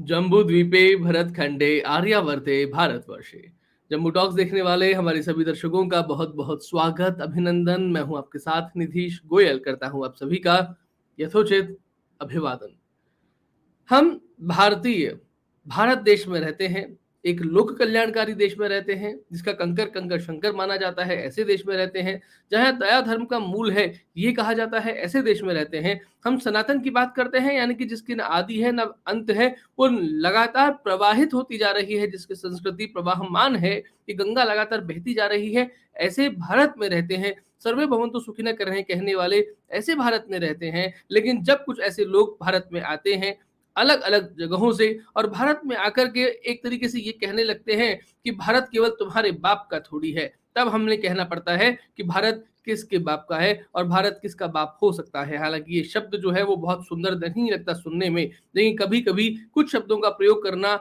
जम्बूद्वीपे भरतखंडे आर्यावर्ते भारतवर्षे। जम्बू टॉक्स देखने वाले हमारे सभी दर्शकों का बहुत बहुत स्वागत, अभिनंदन। मैं हूं आपके साथ निधीश गोयल, करता हूं आप सभी का यथोचित अभिवादन। हम भारतीय भारत देश में रहते हैं, एक लोक कल्याणकारी देश में रहते हैं, जिसका कंकर कंकर शंकर माना जाता है, ऐसे देश में रहते हैं जहां दया धर्म का मूल है, ये कहा जाता है, ऐसे देश में रहते हैं। हम सनातन की बात करते हैं, यानी कि जिसकी न आदि है न अंत है, वो लगातार प्रवाहित होती जा रही है, जिसकी संस्कृति प्रवाहमान है, कि गंगा लगातार बहती जा रही है। ऐसे भारत में रहते हैं, सर्वे भवन्तु सुखिनः कर रहे कहने वाले ऐसे भारत में रहते हैं। लेकिन जब कुछ ऐसे लोग भारत में आते हैं अलग अलग जगहों से, और भारत में आकर के एक तरीके से ये कहने लगते हैं कि भारत केवल तुम्हारे बाप का थोड़ी है, तब हमने कहना पड़ता है कि भारत किसके बाप का है और भारत किसका बाप हो सकता है। हालांकि ये शब्द जो है वो बहुत सुंदर नहीं लगता सुनने में, लेकिन कभी कभी कुछ शब्दों का प्रयोग करना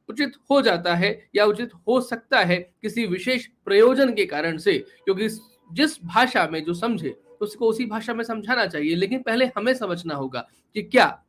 उचित हो जाता है या उचित हो सकता है किसी विशेष प्रयोजन के कारण से, क्योंकि जिस भाषा में जो समझे उसको उसी भाषा में समझाना चाहिए। लेकिन पहले हमें समझना होगा कि क्या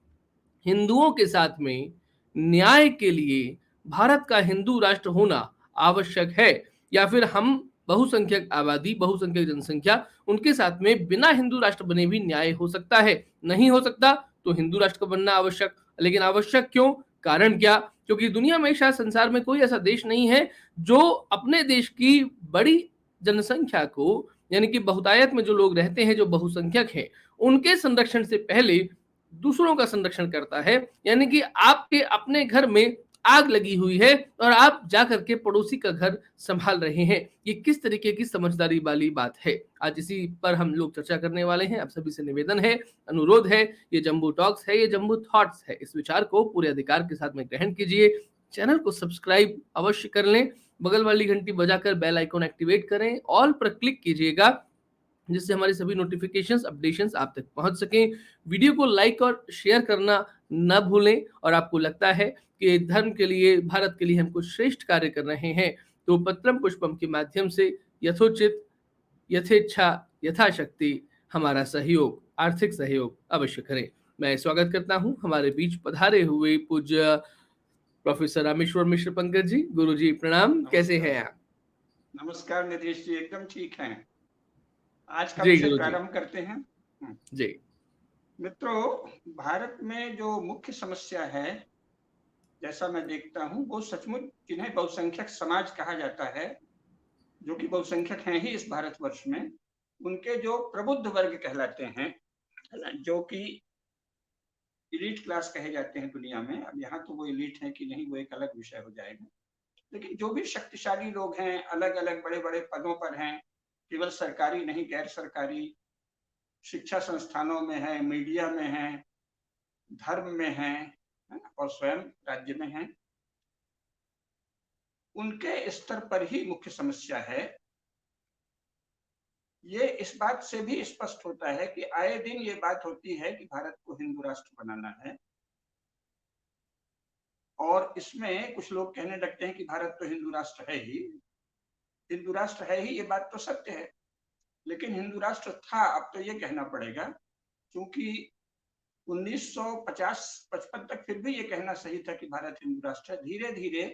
हिंदुओं के साथ में न्याय के लिए भारत का हिंदू राष्ट्र होना आवश्यक है, या फिर हम बहुसंख्यक आबादी, बहुसंख्यक जनसंख्या, उनके साथ में बिना हिंदू राष्ट्र बने भी न्याय हो सकता है? नहीं हो सकता तो हिंदू राष्ट्र का बनना आवश्यक। लेकिन आवश्यक क्यों, कारण क्या? क्योंकि दुनिया में, शायद संसार में कोई ऐसा देश नहीं है जो अपने देश की बड़ी जनसंख्या को, यानी कि बहुतायत में जो लोग रहते हैं, जो बहुसंख्यक हैं, उनके संरक्षण से पहले दूसरों का संरक्षण करता है। यानी कि आपके अपने घर में आग लगी हुई है और आप जाकर के पड़ोसी का घर संभाल रहे हैं, ये किस तरीके की समझदारी वाली बात है? आज इसी पर हम लोग चर्चा करने वाले हैं। आप सभी से निवेदन है, अनुरोध है, ये जम्बू टॉक्स है, ये जम्बू थॉट्स है, इस विचार को पूरे अधिकार के साथ में ग्रहण कीजिए। चैनल को सब्सक्राइब अवश्य कर लें, बगल वाली घंटी बजाकर बेल आइकॉन एक्टिवेट करें, ऑल पर क्लिक कीजिएगा, जिससे हमारी सभी नोटिफिकेशंस, अपडेशंस आप तक पहुंच सकें। वीडियो को लाइक और शेयर करना न भूलें, और आपको लगता है कि धर्म के लिए, भारत के लिए हम कुछ श्रेष्ठ कार्य कर रहे हैं, तो पत्रम पुष्पम के माध्यम से यथोचित, यथेच्छा, यथाशक्ति हमारा सहयोग, आर्थिक सहयोग अवश्य करें। मैं स्वागत करता हूं हमारे बीच पधारे हुए पूज्य प्रोफेसर रामेश्वर मिश्र पंकज जी। गुरु जी प्रणाम, कैसे हैं आप? नमस्कार निधीश जी, एकदम ठीक हैं। आज का जी विषय गुरु जी। प्रारंभ करते हैं। जी। मित्रों, भारत में जो मुख्य समस्या है, जैसा मैं देखता हूँ, वो सचमुच जिन्हें बहुसंख्यक समाज कहा जाता है, जो कि बहुसंख्यक हैं ही इस भारतवर्ष में, उनके जो प्रबुद्ध वर्ग कहलाते हैं, जो कि इलीट क्लास कहे जाते हैं दुनिया में। अब यहाँ तो वो इलीट है कि नहीं, वो एक अलग विषय हो जाएगा। लेकिन जो भी शक्तिशाली लोग हैं, अलग अलग बड़े बड़े पदों पर हैं, केवल सरकारी नहीं, गैर सरकारी, शिक्षा संस्थानों में है, मीडिया में है, धर्म में है और स्वयं राज्य में है, उनके स्तर पर ही मुख्य समस्या है। ये इस बात से भी स्पष्ट होता है कि आए दिन ये बात होती है कि भारत को हिंदू राष्ट्र बनाना है, और इसमें कुछ लोग कहने लगते हैं कि भारत तो हिंदू राष्ट्र है ही। हिंदू राष्ट्र है ही, ये बात तो सत्य है, लेकिन हिंदू राष्ट्र था, अब तो ये कहना पड़ेगा, क्योंकि 1950-55 तक फिर भी ये कहना सही था कि भारत हिंदू राष्ट्र है। धीरे धीरे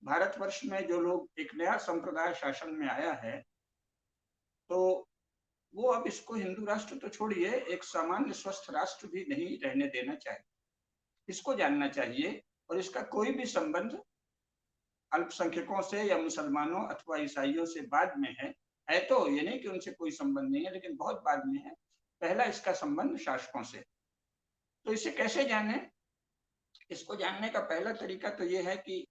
भारतवर्ष में जो लोग, एक नया संप्रदाय शासन में आया है, तो वो अब इसको हिंदू राष्ट्र तो छोड़िए, एक सामान्य स्वस्थ राष्ट्र भी नहीं रहने देना चाहिए। इसको जानना चाहिए, और इसका कोई भी संबंध अल्पसंख्यकों से या मुसलमानों अथवा ईसाइयों से बाद में है तो ये नहीं कि उनसे कोई संबंध नहीं है, लेकिन बहुत बाद में है। पहला इसका संबंध शासकों से। तो इसे कैसे जाने? इसको जानने का पहला तरीका तो ये है कि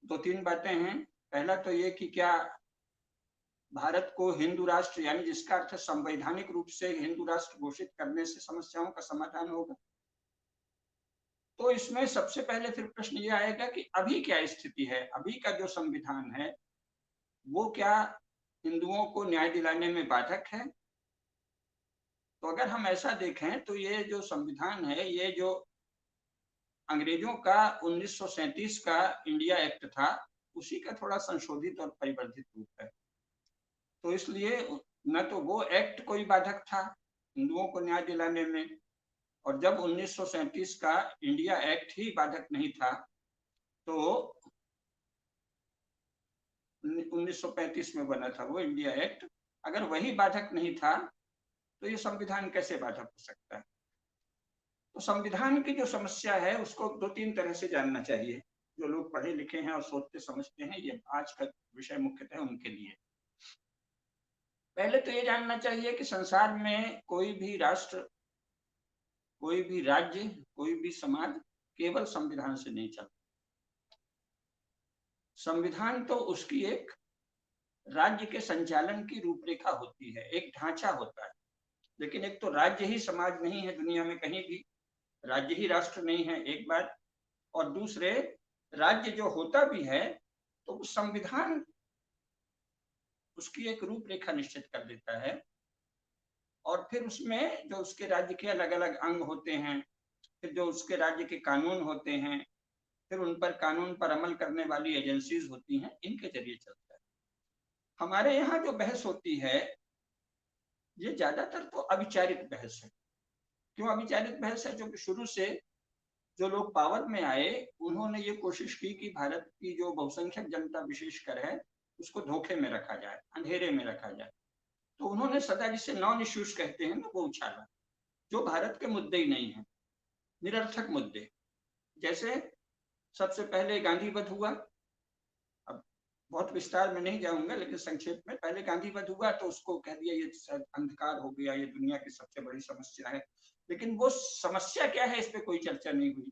दो तीन बातें हैं। पहला तो ये कि क्या भारत को हिंदू राष्ट्र, यानी जिसका अर्थ संवैधानिक रूप से हिंदू राष्ट्र घोषित करने से समस्याओं का समाधान होगा? तो इसमें सबसे पहले फिर प्रश्न ये आएगा कि अभी क्या स्थिति है, अभी का जो संविधान है वो क्या हिंदुओं को न्याय दिलाने में बाधक है? तो अगर हम ऐसा देखें तो ये जो संविधान है, ये जो अंग्रेजों का 1937 का इंडिया एक्ट था, उसी का थोड़ा संशोधित और परिवर्धित रूप है। तो इसलिए न तो वो एक्ट कोई बाधक था हिंदुओं को न्याय दिलाने में, और जब 1937 का इंडिया एक्ट ही बाधक नहीं था, तो 1935 में बना था वो इंडिया एक्ट, अगर वही बाधक नहीं था तो ये संविधान कैसे बाधक हो सकता है? तो संविधान की जो समस्या है उसको 2-3 तरह से जानना चाहिए। जो लोग पढ़े लिखे हैं और सोचते समझते हैं, ये आज का विषय मुख्यतः उनके लिए। पहले तो ये जानना चाहिए कि संसार में कोई भी राष्ट्र, कोई भी राज्य, कोई भी समाज केवल संविधान से नहीं चलता। संविधान तो उसकी एक राज्य के संचालन की रूपरेखा होती है, एक ढांचा होता है। लेकिन एक तो राज्य ही समाज नहीं है दुनिया में कहीं भी, राज्य ही राष्ट्र नहीं है एक बात, और दूसरे राज्य जो होता भी है तो उस संविधान उसकी एक रूपरेखा निश्चित कर देता है, और फिर उसमें जो उसके राज्य के अलग अलग अंग होते हैं, फिर जो उसके राज्य के कानून होते हैं, फिर उन पर कानून पर अमल करने वाली एजेंसीज होती हैं, इनके जरिए चलता है। हमारे यहाँ जो बहस होती है ये ज्यादातर तो अविचारित बहस है। क्यों अविचारित बहस है? क्योंकि शुरू से जो लोग पावर में आए उन्होंने ये कोशिश की कि भारत की जो बहुसंख्यक जनता विशेषकर है उसको धोखे में रखा जाए, अंधेरे में रखा जाए। तो उन्होंने सदा जिसे नॉन इश्यूज कहते हैं ना, वो उछाला, जो भारत के मुद्दे ही नहीं है, निरर्थक मुद्दे। जैसे सबसे पहले गांधी वध हुआ, अब बहुत विस्तार में नहीं जाऊंगा लेकिन संक्षेप में, पहले गांधी वध हुआ तो उसको कह दिया ये अंधकार हो गया, ये दुनिया की सबसे बड़ी समस्या है। लेकिन वो समस्या क्या है इस पे कोई चर्चा नहीं हुई।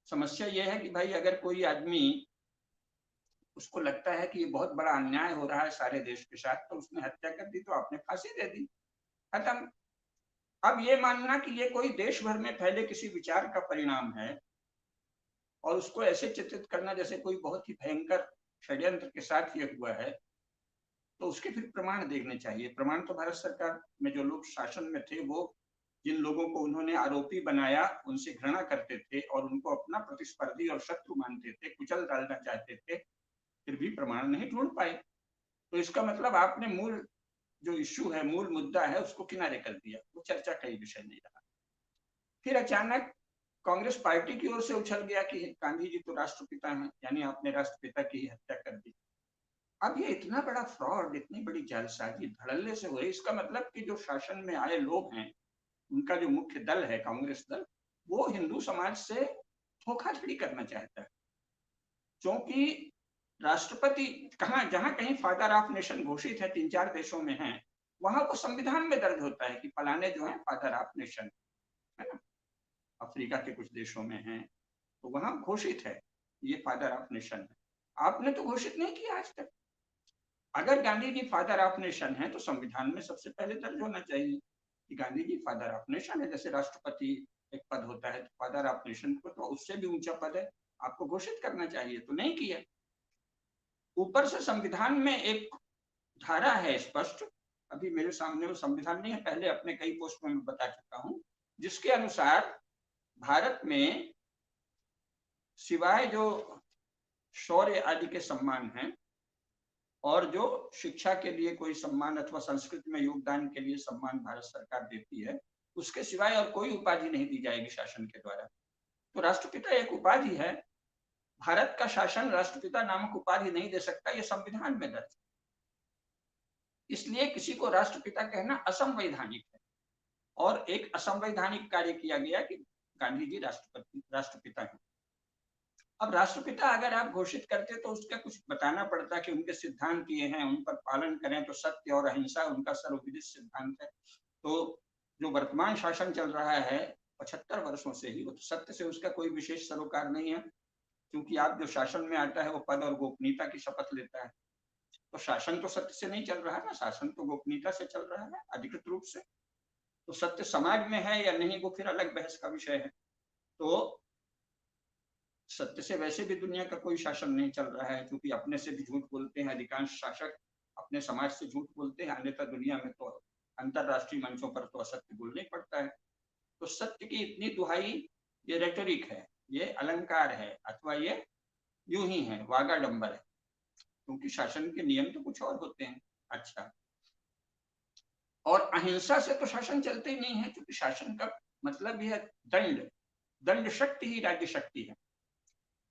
समस्या ये है कि भाई अगर कोई आदमी, उसको लगता है कि ये बहुत बड़ा अन्याय हो रहा है सारे देश के साथ, तो उसने हत्या कर दी तो आपने फांसी दे दी, खत्म। अब ये मानना कि ये कोई देश भर में फैले किसी विचार का परिणाम है और उसको ऐसे चित्रित करना जैसे कोई बहुत ही भयंकर षड्यंत्र के साथ ये हुआ है, तो उसके फिर प्रमाण देखने चाहिए। प्रमाण तो भारत सरकार में जो लोग शासन में थे, वो जिन लोगों को उन्होंने आरोपी बनाया उनसे घृणा करते थे और उनको अपना प्रतिस्पर्धी और शत्रु मानते थे, कुचल डालना चाहते थे, फिर भी प्रमाण नहीं ढूंढ पाए। तो इसका मतलब आपने मूल जो इश्यू है, मूल मुद्दा है, उसको किनारे कर दिया, वो चर्चा का ही विषय नहीं रहा। फिर अचानक कांग्रेस पार्टी की ओर से उछल गया कि गांधी जी तो राष्ट्रपिता हैं, यानी आपने राष्ट्रपिता की हत्या कर दी। अब ये इतना बड़ा फ्रॉड, इतनी बड़ी जालसाजी धड़ल्ले से हो रही, इसका मतलब कि जो शासन में आए लोग हैं, उनका जो मुख्य दल है कांग्रेस दल, वो हिंदू समाज से धोखाधड़ी करना चाहता है। क्योंकि राष्ट्रपति कहाँ, जहां कहीं फादर ऑफ नेशन घोषित है 3-4 देशों में है, वहां वो संविधान में दर्ज होता है कि फलाने जो है फादर ऑफ नेशन है ना। अफ्रीका के कुछ देशों में है तो वहां घोषित है ये फादर ऑफ नेशन है। आपने तो घोषित नहीं किया आज तक। अगर Gandhi ji father of nation है तो संविधान में सबसे पहले दर्ज होना चाहिए कि Gandhi ji father of nation है। जैसे राष्ट्रपति एक पद होता है, तो फादर ऑफ नेशन को तो उससे भी ऊंचा पद है, आपको घोषित करना चाहिए, तो नहीं किया। ऊपर से संविधान में एक धारा है स्पष्ट, अभी मेरे सामने वो संविधान नहीं है, पहले अपने कई पोस्ट में मैं बता चुका हूं, जिसके अनुसार भारत में सिवाय जो शौर्य आदि के सम्मान हैं और जो शिक्षा के लिए कोई सम्मान अथवा संस्कृति में योगदान के लिए सम्मान भारत सरकार देती है, उसके सिवाय और कोई उपाधि नहीं दी जाएगी शासन के द्वारा। तो राष्ट्रपिता एक उपाधि है, भारत का शासन राष्ट्रपिता नामक उपाधि नहीं दे सकता, ये संविधान में दर्ज। इसलिए किसी को राष्ट्रपिता कहना असंवैधानिक है और एक असंवैधानिक कार्य किया गया कि गांधी जी राष्ट्रपिता हैं। अब राष्ट्रपिता अगर आप घोषित करते तो उसका कुछ बताना पड़ता कि उनके सिद्धांत ये हैं, उन पर पालन करें, तो सत्य और अहिंसा उनका सर्वविदित सिद्धांत है। तो जो वर्तमान शासन चल रहा है 75 वर्षों से ही, वो तो सत्य से उसका कोई विशेष सरोकार नहीं है, क्योंकि आप जो शासन में आता है वो पद और गोपनीयता की शपथ लेता है। तो शासन तो सत्य से नहीं चल रहा है ना, शासन तो गोपनीयता से चल रहा है अधिकृत रूप से। तो सत्य समाज में है या नहीं वो फिर अलग बहस का विषय है। तो सत्य से वैसे भी दुनिया का कोई शासन नहीं चल रहा है, क्योंकि अपने से भी झूठ बोलते हैं अधिकांश शासक, अपने समाज से झूठ बोलते हैं, अन्यथा दुनिया में तो अंतरराष्ट्रीय मंचों पर तो असत्य बोलना ही पड़ता है। तो सत्य की इतनी दुहाई ये रेटोरिक है, ये अलंकार है, अथवा ये यूं ही है, वागाडंबर है, क्योंकि शासन के नियम तो कुछ और होते हैं। अच्छा, और अहिंसा से तो शासन चलते ही नहीं है, क्योंकि शासन का मतलब यह दंड, दंड शक्ति ही राज्य शक्ति है।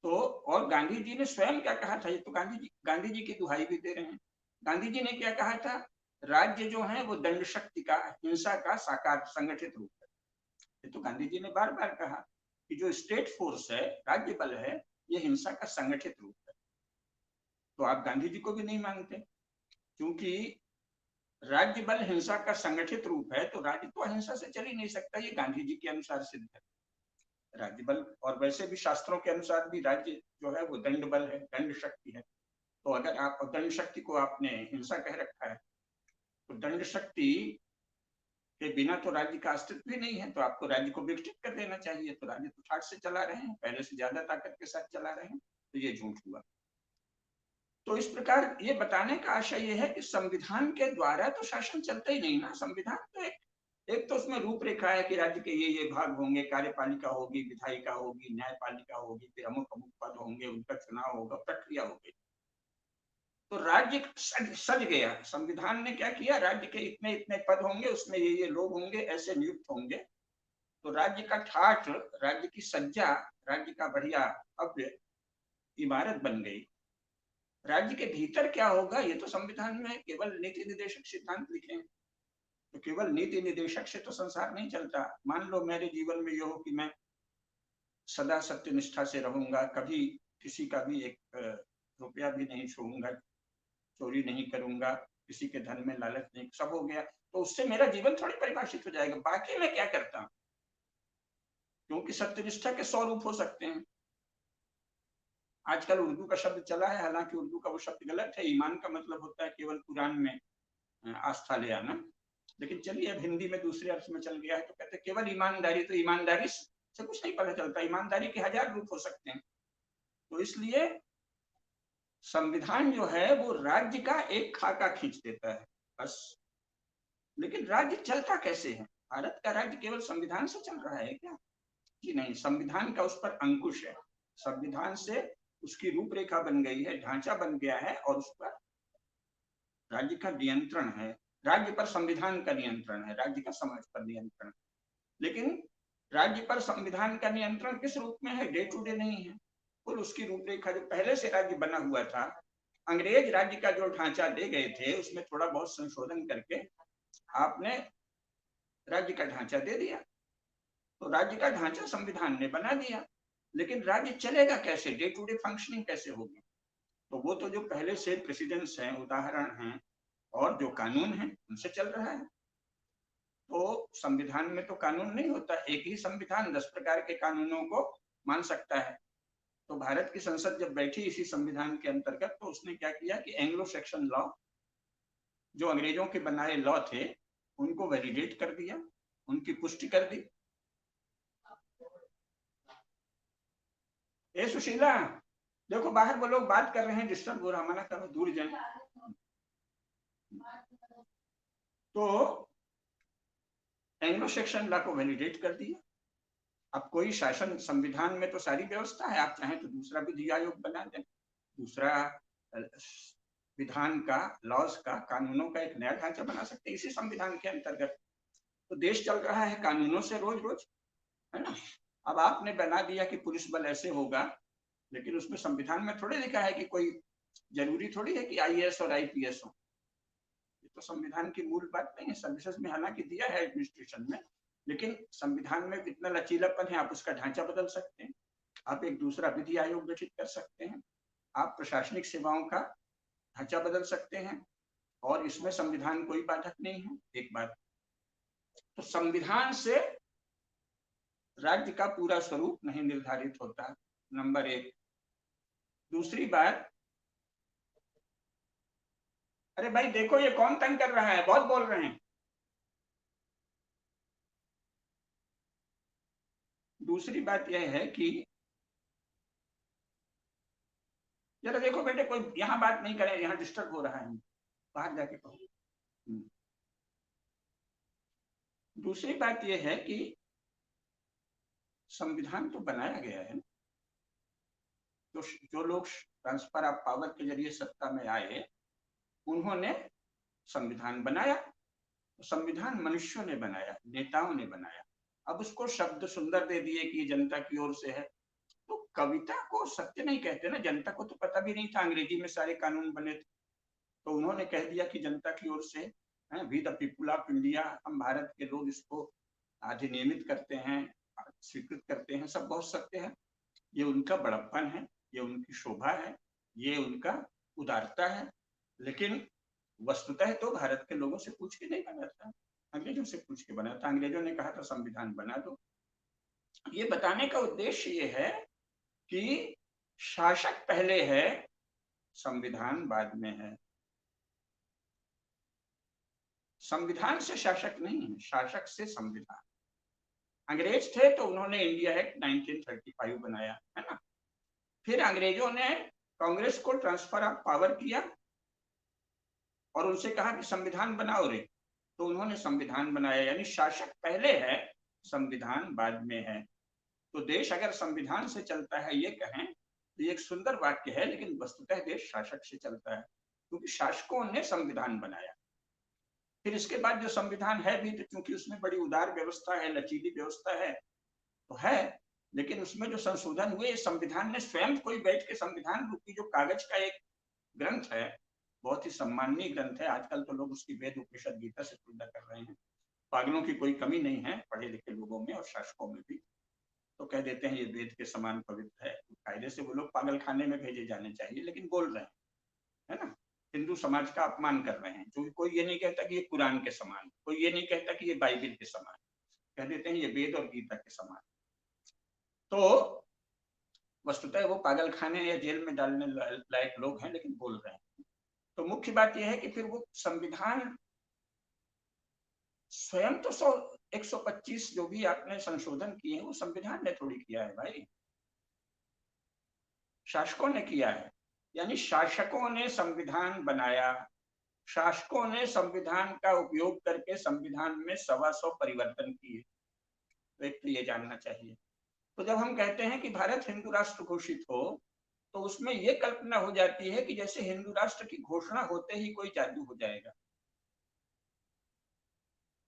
तो और गांधी जी ने स्वयं क्या कहा था, ये तो गांधी जी की दुहाई भी दे रहे हैं। गांधी जी ने क्या कहा था, राज्य जो है वो दंड शक्ति का, हिंसा का साकार संगठित रूप है। ये तो गांधी जी ने बार बार कहा कि जो स्टेट फोर्स है, राज्य बल है, ये हिंसा का संगठित रूप है। तो आप गांधी जी को भी नहीं मानते, क्योंकि राज्य बल हिंसा का संगठित रूप है, तो राज्य तो अहिंसा से चल ही नहीं सकता, ये गांधी जी के अनुसार सिद्ध है राज्य बल। और वैसे भी शास्त्रों के अनुसार भी राज्य जो है वो दंड बल है, दंड शक्ति है। तो अगर आप दंड शक्ति को आपने हिंसा कह रखा है, तो दंड शक्ति के बिना तो राज्य का अस्तित्व भी नहीं है, तो आपको राज्य को विकसित कर देना चाहिए। तो राज्य तो ठाट से चला रहे हैं, पहले से ज्यादा ताकत के साथ चला रहे हैं, तो ये झूठ हुआ। तो इस प्रकार ये बताने का आशय ये है कि संविधान के द्वारा तो शासन चलता ही नहीं ना। संविधान तो एक तो उसमें रूपरेखा है कि राज्य के ये भाग होंगे, कार्यपालिका होगी, विधायिका होगी, न्यायपालिका होगी, फिर अमुक अमुक पद होंगे, उनका चुनाव होगा, प्रक्रिया होगी। तो राज्य सज गया। संविधान ने क्या किया, राज्य के इतने इतने पद होंगे, उसमें ये लोग होंगे, ऐसे नियुक्त होंगे। तो राज्य का ठाठ, राज्य की सज्जा, राज्य का बढ़िया भव्य इमारत बन गई। राज्य के भीतर क्या होगा, ये तो संविधान में केवल नीति निर्देशक सिद्धांत लिखे हैं। तो केवल नीति निर्देशक से तो संसार नहीं चलता। मान लो मेरे जीवन में यह हो कि मैं सदा सत्यनिष्ठा से रहूंगा, कभी किसी का भी एक रुपया भी नहीं छूऊंगा, चोरी नहीं करूंगा, किसी के धन में लालच नहीं, सब हो गया, तो उससे मेरा जीवन थोड़ी परिभाषित हो जाएगा। बाकी मैं क्या करता हूं, क्योंकि सत्यनिष्ठा के 100 रूप हो सकते हैं। आजकल उर्दू का शब्द चला है, हालांकि उर्दू का वो शब्द गलत है। ईमान का मतलब होता है केवल कुरान में आस्था ले आना, लेकिन चलिए अब हिंदी में दूसरे अर्थ में चल गया है, तो कहते हैं केवल ईमानदारी। तो ईमानदारी से कुछ नहीं पता चलता, ईमानदारी के 1000 रूप हो सकते हैं। तो इसलिए संविधान जो है वो राज्य का एक खाका खींच देता है बस। लेकिन राज्य चलता कैसे है, भारत का राज्य केवल संविधान से चल रहा है क्या? कि नहीं, संविधान का उस पर अंकुश है। संविधान से उसकी रूपरेखा बन गई है, ढांचा बन गया है, और उस पर राज्य का नियंत्रण है। राज्य पर संविधान का नियंत्रण है, राज्य का समाज पर नियंत्रण। लेकिन राज्य पर संविधान का नियंत्रण किस रूप में है, डे टू डे नहीं है। कुल उसकी रूपरेखा जो पहले से राज्य बना हुआ था, अंग्रेज राज्य का जो ढांचा दे गए थे, उसमें थोड़ा बहुत संशोधन करके आपने राज्य का ढांचा दे दिया। तो राज्य का ढांचा संविधान ने बना दिया, लेकिन राज्य चलेगा कैसे, डे टू डे फंक्शनिंग कैसे होगी? तो वो तो जो पहले से प्रेसिडेंट्स हैं, उदाहरण हैं, और जो कानून है उनसे चल रहा है। तो संविधान में तो कानून नहीं होता, एक ही संविधान 10 प्रकार के कानूनों को मान सकता है। तो भारत की संसद जब बैठी इसी संविधान के अंतर्गत, तो उसने क्या किया कि एंग्लो सेक्शन लॉ, जो अंग्रेजों के बनाए लॉ थे, उनको वैलिडेट कर दिया, उनकी पुष्टि कर दी। ए सुशीला, देखो बाहर वो लोग बात कर रहे हैं, डिस्टर्ब हो रहा, मना करो, दूर जाए। तो एंग्लो सेक्शन लॉ को वैलिडेट कर दिया। अब कोई शासन, संविधान में तो सारी व्यवस्था है, आप चाहें तो दूसरा विधि आयोग बना दें, दूसरा विधान का, लॉज का, कानूनों का एक नया ढांचा बना सकते हैं इसी संविधान के अंतर्गत। तो देश चल रहा है कानूनों से रोज रोज, है ना। अब आपने बना दिया कि पुलिस बल ऐसे होगा, लेकिन उसमें संविधान में थोड़े लिखा है कि कोई जरूरी थोड़ी है कि आईएएस और आईपीएस हो। ये तो संविधान की मूल बात नहीं है। सर्विसेज में हालांकि दिया है एडमिनिस्ट्रेशन में, लेकिन संविधान में इतना लचीलापन है, आप उसका ढांचा बदल सकते हैं, आप एक दूसरा विधि आयोग गठित कर सकते हैं, आप प्रशासनिक सेवाओं का ढांचा बदल सकते हैं, और इसमें संविधान कोई बाधक नहीं है। एक बात, तो संविधान से राज्य का पूरा स्वरूप नहीं निर्धारित होता, नंबर एक। दूसरी बात, अरे भाई देखो ये कौन तंग कर रहा है, बहुत बोल रहे हैं। दूसरी बात यह है कि जरा देखो बेटे, कोई यहाँ बात नहीं करे, यहाँ डिस्टर्ब हो रहा है, बाहर जाके कहो। दूसरी बात यह है कि संविधान तो बनाया गया है, तो जो लोग ट्रांसफर ऑफ पावर के जरिए सत्ता में आए, उन्होंने संविधान बनाया। तो संविधान मनुष्यों ने बनाया, नेताओं ने बनाया। अब उसको शब्द सुंदर दे दिए कि जनता की ओर से है। तो कविता को सत्य नहीं कहते ना, जनता को तो पता भी नहीं था अंग्रेजी में सारे कानून बने थे। तो उन्होंने कह दिया कि जनता की ओर से है, we the people of India, हम भारत के लोग इसको अधिनियमित करते हैं, स्वीकृत करते हैं, सब बहुत सत्य है। ये उनका बड़प्पन है, ये उनकी शोभा है, ये उनका उदारता है। लेकिन वस्तुतः तो भारत के लोगों से पूछ के नहीं बना था, अंग्रेजों से पूछ के बना था। अंग्रेजों ने कहा था संविधान बना दो। ये बताने का उद्देश्य ये है कि शासक पहले है, संविधान बाद में है। संविधान से शासक नहीं है, शासक से संविधान। अंग्रेज थे तो उन्होंने इंडिया एक्ट 1935 बनाया, है ना। फिर अंग्रेजों ने कांग्रेस को ट्रांसफर ऑफ पावर किया और उनसे कहा कि संविधान बनाओ रे, तो उन्होंने संविधान बनाया। यानी शासक पहले है, संविधान बाद में है। तो देश अगर संविधान से चलता है ये कहें तो ये एक सुंदर वाक्य है, लेकिन वस्तुतः देश शासक से चलता है, क्योंकि शासकों ने संविधान बनाया। फिर इसके बाद जो संविधान है भी, तो क्योंकि उसमें बड़ी उदार व्यवस्था है, लचीली व्यवस्था है तो है, लेकिन उसमें जो संशोधन हुए, संविधान ने स्वयं कोई बैठ के संविधान रूपी जो कागज का एक ग्रंथ है, बहुत ही सम्माननीय ग्रंथ है। आजकल तो लोग उसकी वेद उपनिषद गीता से तुलना कर रहे हैं। पागलों की कोई कमी नहीं है पढ़े लिखे लोगों में और शासकों में भी, तो कह देते हैं ये वेद के समान पवित्र है। कायदे से वो लोग पागल खाने में भेजे जाने चाहिए, लेकिन बोल रहे हैं, है ना। हिंदू समाज का अपमान कर रहे हैं। जो कोई ये नहीं कहता कि ये कुरान के समान, कोई ये नहीं कहता कि ये बाइबिल के समान, कह देते हैं ये वेद और गीता के समान। तो वस्तुतः वो पागल खाने या जेल में डालने लायक लोग हैं, लेकिन बोल रहे हैं। तो मुख्य बात यह है कि फिर वो संविधान स्वयं तो 125 जो भी आपने संशोधन किए हैं वो संविधान ने थोड़ी किया है भाई, शासकों ने किया है। यानी शासकों ने संविधान बनाया, शासकों ने संविधान का उपयोग करके संविधान में 125 परिवर्तन किए। तो एक तो ये जानना चाहिए। तो जब हम कहते हैं कि भारत हिंदू राष्ट्र घोषित हो, तो उसमें ये कल्पना हो जाती है कि जैसे हिंदू राष्ट्र की घोषणा होते ही कोई जादू हो जाएगा।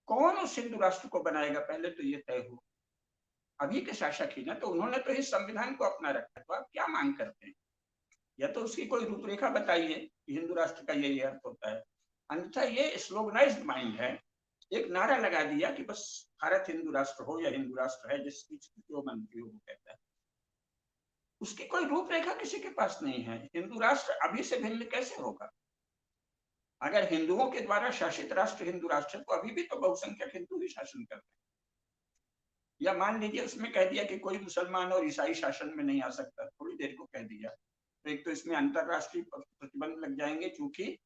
कौन उस हिंदू राष्ट्र को बनाएगा, पहले तो ये तय हो। अभी के शासक ही ना, तो उन्होंने तो इस संविधान को अपना रखा है। तो आप क्या मांग करते हैं? या तो उसकी कोई रूपरेखा बताइए कि हिंदू राष्ट्र का ये अर्थ होता है। अन्यथा ये स्लोगनाइज्ड माइंड है, एक नारा लगा दिया कि बस भारत हिंदू राष्ट्र हो या हिंदू राष्ट्र है, जिसकी जो मंत्री हो वो कहता है। उसकी कोई रूपरेखा किसी के पास नहीं है। हिंदू राष्ट्र अभी से भिन्न कैसे होगा? अगर हिंदुओं के द्वारा शासित राष्ट्र हिंदू राष्ट्र, तो अभी भी तो बहुसंख्यक हिंदू ही शासन करते हैं। या मान लीजिए उसमें कह दिया कि कोई मुसलमान और ईसाई शासन में नहीं आ सकता, थोड़ी देर को कह दिया, तो एक तो इसमें अंतरराष्ट्रीय प्रतिबंध लग जाएंगे, क्योंकि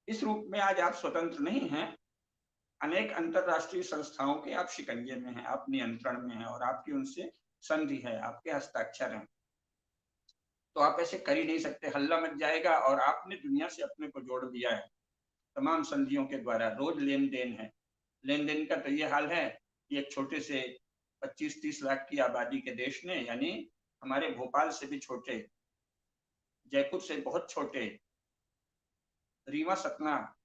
इस रूप में आज आप स्वतंत्र नहीं हैं। अनेक अंतरराष्ट्रीय संस्थाओं के आप शिकंजे में हैं, आप नियंत्रण में हैं और आपकी उनसे संधि है, आपके हस्ताक्षर हैं। तो आप ऐसे कर ही नहीं सकते, हल्ला मच जाएगा। और आपने दुनिया से अपने को जोड़ दिया है तमाम संधियों के द्वारा, रोज लेन देन है। लेन देन का तो ये हाल है कि एक छोटे से 25-30 लाख की आबादी के देश ने, यानी हमारे भोपाल से भी छोटे, जयपुर से बहुत छोटे, रीवा सतना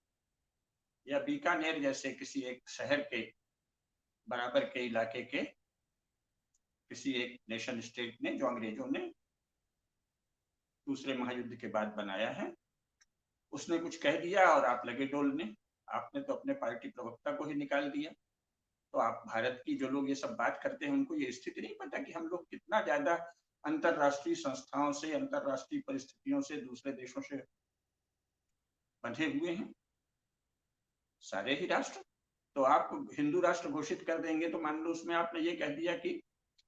या बीकानेर जैसे किसी एक शहर के बराबर के इलाके के किसी एक नेशन स्टेट ने, जो अंग्रेजों ने दूसरे महायुद्ध के बाद बनाया है, उसने कुछ कह दिया और आप लगे डोलने। आपने तो अपने पार्टी प्रवक्ता को ही निकाल दिया। तो आप भारत की जो लोग ये सब बात करते हैं, उनको ये स्थिति नहीं पता कि हम लोग कितना ज्यादा अंतरराष्ट्रीय संस्थाओं से, अंतरराष्ट्रीय परिस्थितियों से, दूसरे देशों से बंधे हुए हैं सारे ही राष्ट्र। तो आप हिंदू राष्ट्र घोषित कर देंगे तो मान लो उसमें आपने ये कह दिया कि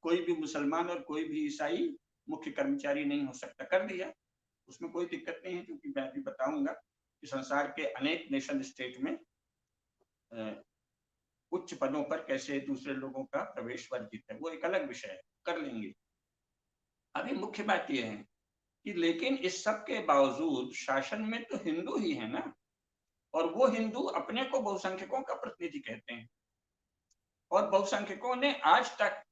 कोई भी मुसलमान और कोई भी ईसाई मुख्य कर्मचारी नहीं हो सकता, कर दिया, उसमें कोई दिक्कत नहीं है। क्योंकि मैं भी बताऊंगा कि संसार के अनेक नेशन स्टेट में उच्च पदों पर कैसे दूसरे लोगों का प्रवेश वर्जित है, वो एक अलग विषय है, कर लेंगे। अभी मुख्य बात यह है कि लेकिन इस सब के बावजूद शासन में तो हिंदू ही है ना, और वो हिंदू अपने को बहुसंख्यकों का प्रतिनिधि कहते हैं। और बहुसंख्यकों ने आज तक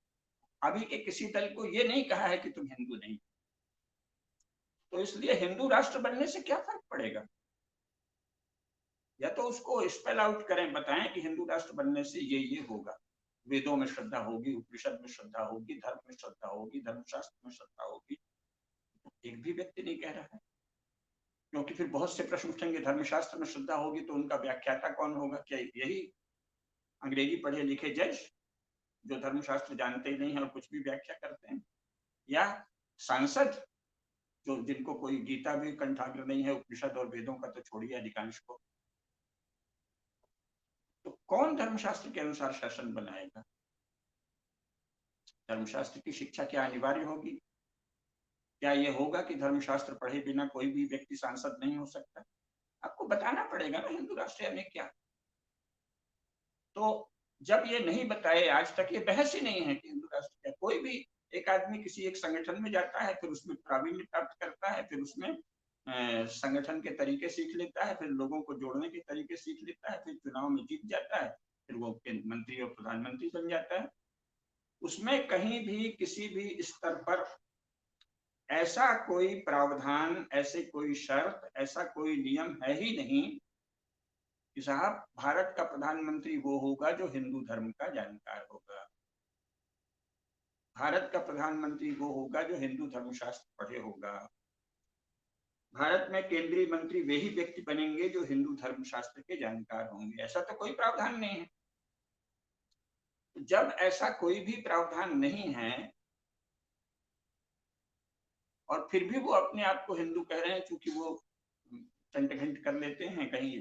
अभी के किसी दल को ये नहीं कहा है कि तुम हिंदू नहीं। तो इसलिए हिंदू राष्ट्र बनने से क्या फर्क पड़ेगा? या तो उसको स्पेल आउट करें, बताएं कि हिंदू राष्ट्र बनने से ये होगा, वेदों में श्रद्धा होगी, उपनिषद में श्रद्धा होगी, धर्म में श्रद्धा होगी, धर्मशास्त्र में श्रद्धा होगी, एक भी व्यक्ति नहीं कह रहा है। क्योंकि फिर बहुत से प्रश्न उठेंगे, धर्मशास्त्र में श्रद्धा होगी तो उनका व्याख्याता कौन होगा? क्या यही अंग्रेजी पढ़े लिखे जज जो धर्मशास्त्र जानते ही नहीं है और कुछ भी व्याख्या करते हैं, या सांसद जो जिनको कोई गीता भी कंठाग्र नहीं है, उपनिषद और वेदों का तो छोड़िए अधिकांश को। तो कौन धर्मशास्त्र के अनुसार शासन बनाएगा? धर्मशास्त्र की शिक्षा क्या अनिवार्य होगी? क्या ये होगा कि धर्मशास्त्र पढ़े बिना कोई भी व्यक्ति सांसद नहीं हो सकता? आपको बताना पड़ेगा ना हिंदू राष्ट्र में क्या। तो जब ये नहीं बताए, आज तक ये बहस ही नहीं है कि हिंदू राष्ट्र क्या। कोई भी एक आदमी किसी एक संगठन में जाता है, फिर उसमें प्रावीण्य प्राप्त करता है, फिर उसमें संगठन के तरीके सीख लेता है, फिर लोगों को जोड़ने के तरीके सीख लेता है, फिर चुनाव में जीत जाता है, फिर वो मंत्री और प्रधानमंत्री बन जाता है। उसमें कहीं भी किसी भी स्तर पर ऐसा कोई प्रावधान, ऐसे कोई शर्त, ऐसा कोई नियम है ही नहीं कि साहब भारत का प्रधानमंत्री वो होगा जो हिंदू धर्म का जानकार होगा, भारत का प्रधानमंत्री वो होगा जो हिंदू धर्मशास्त्र पढ़े होगा, भारत में केंद्रीय मंत्री वे ही व्यक्ति बनेंगे जो हिंदू धर्मशास्त्र के जानकार होंगे। ऐसा तो कोई प्रावधान नहीं है। जब ऐसा कोई भी प्रावधान नहीं है और फिर भी वो अपने आप को हिंदू कह रहे हैं, क्योंकि वो टंट घंट कर लेते हैं, कहीं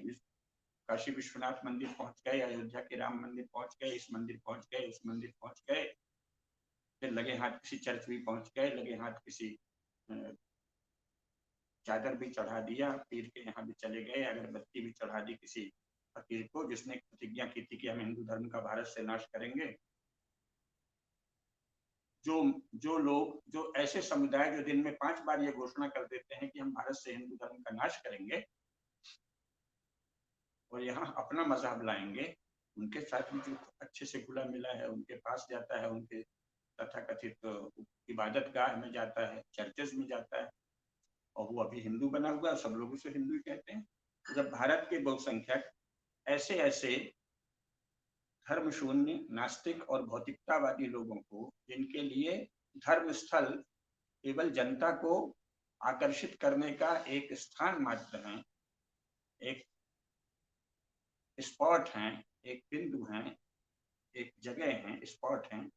काशी विश्वनाथ मंदिर पहुंच गए, अयोध्या के राम मंदिर पहुंच गए, इस मंदिर पहुंच गए, उस मंदिर पहुंच गए, फिर लगे हाथ किसी चर्च भी पहुंच गए, लगे हाथ किसी चादर भी चढ़ा दिया, पीर के यहाँ भी चले गए, अगरबत्ती भी चढ़ा दी किसी फकीर को जिसने प्रतिज्ञा की थी कि हम हिंदू धर्म का भारत से नाश करेंगे। जो लोग, जो ऐसे समुदाय जो दिन में 5 बार ये घोषणा कर देते हैं कि हम भारत से हिंदू धर्म का नाश करेंगे और यहाँ अपना मजहब लाएंगे, उनके साथ में जो अच्छे से घुला मिला है, उनके पास जाता है, उनके तथाकथित इबादत गाह में जाता है, चर्चेज में जाता है, और वो अभी हिंदू बना हुआ है, सब लोग उसे हिंदू ही कहते हैं। तो जब भारत के बहुसंख्यक ऐसे ऐसे धर्म शून्य, नास्तिक और भौतिकतावादी लोगों को, जिनके लिए धर्म स्थल केवल जनता को आकर्षित करने का एक स्थान मात्र है, एक स्पॉट है, एक बिंदु है, एक जगह है, स्पॉट है,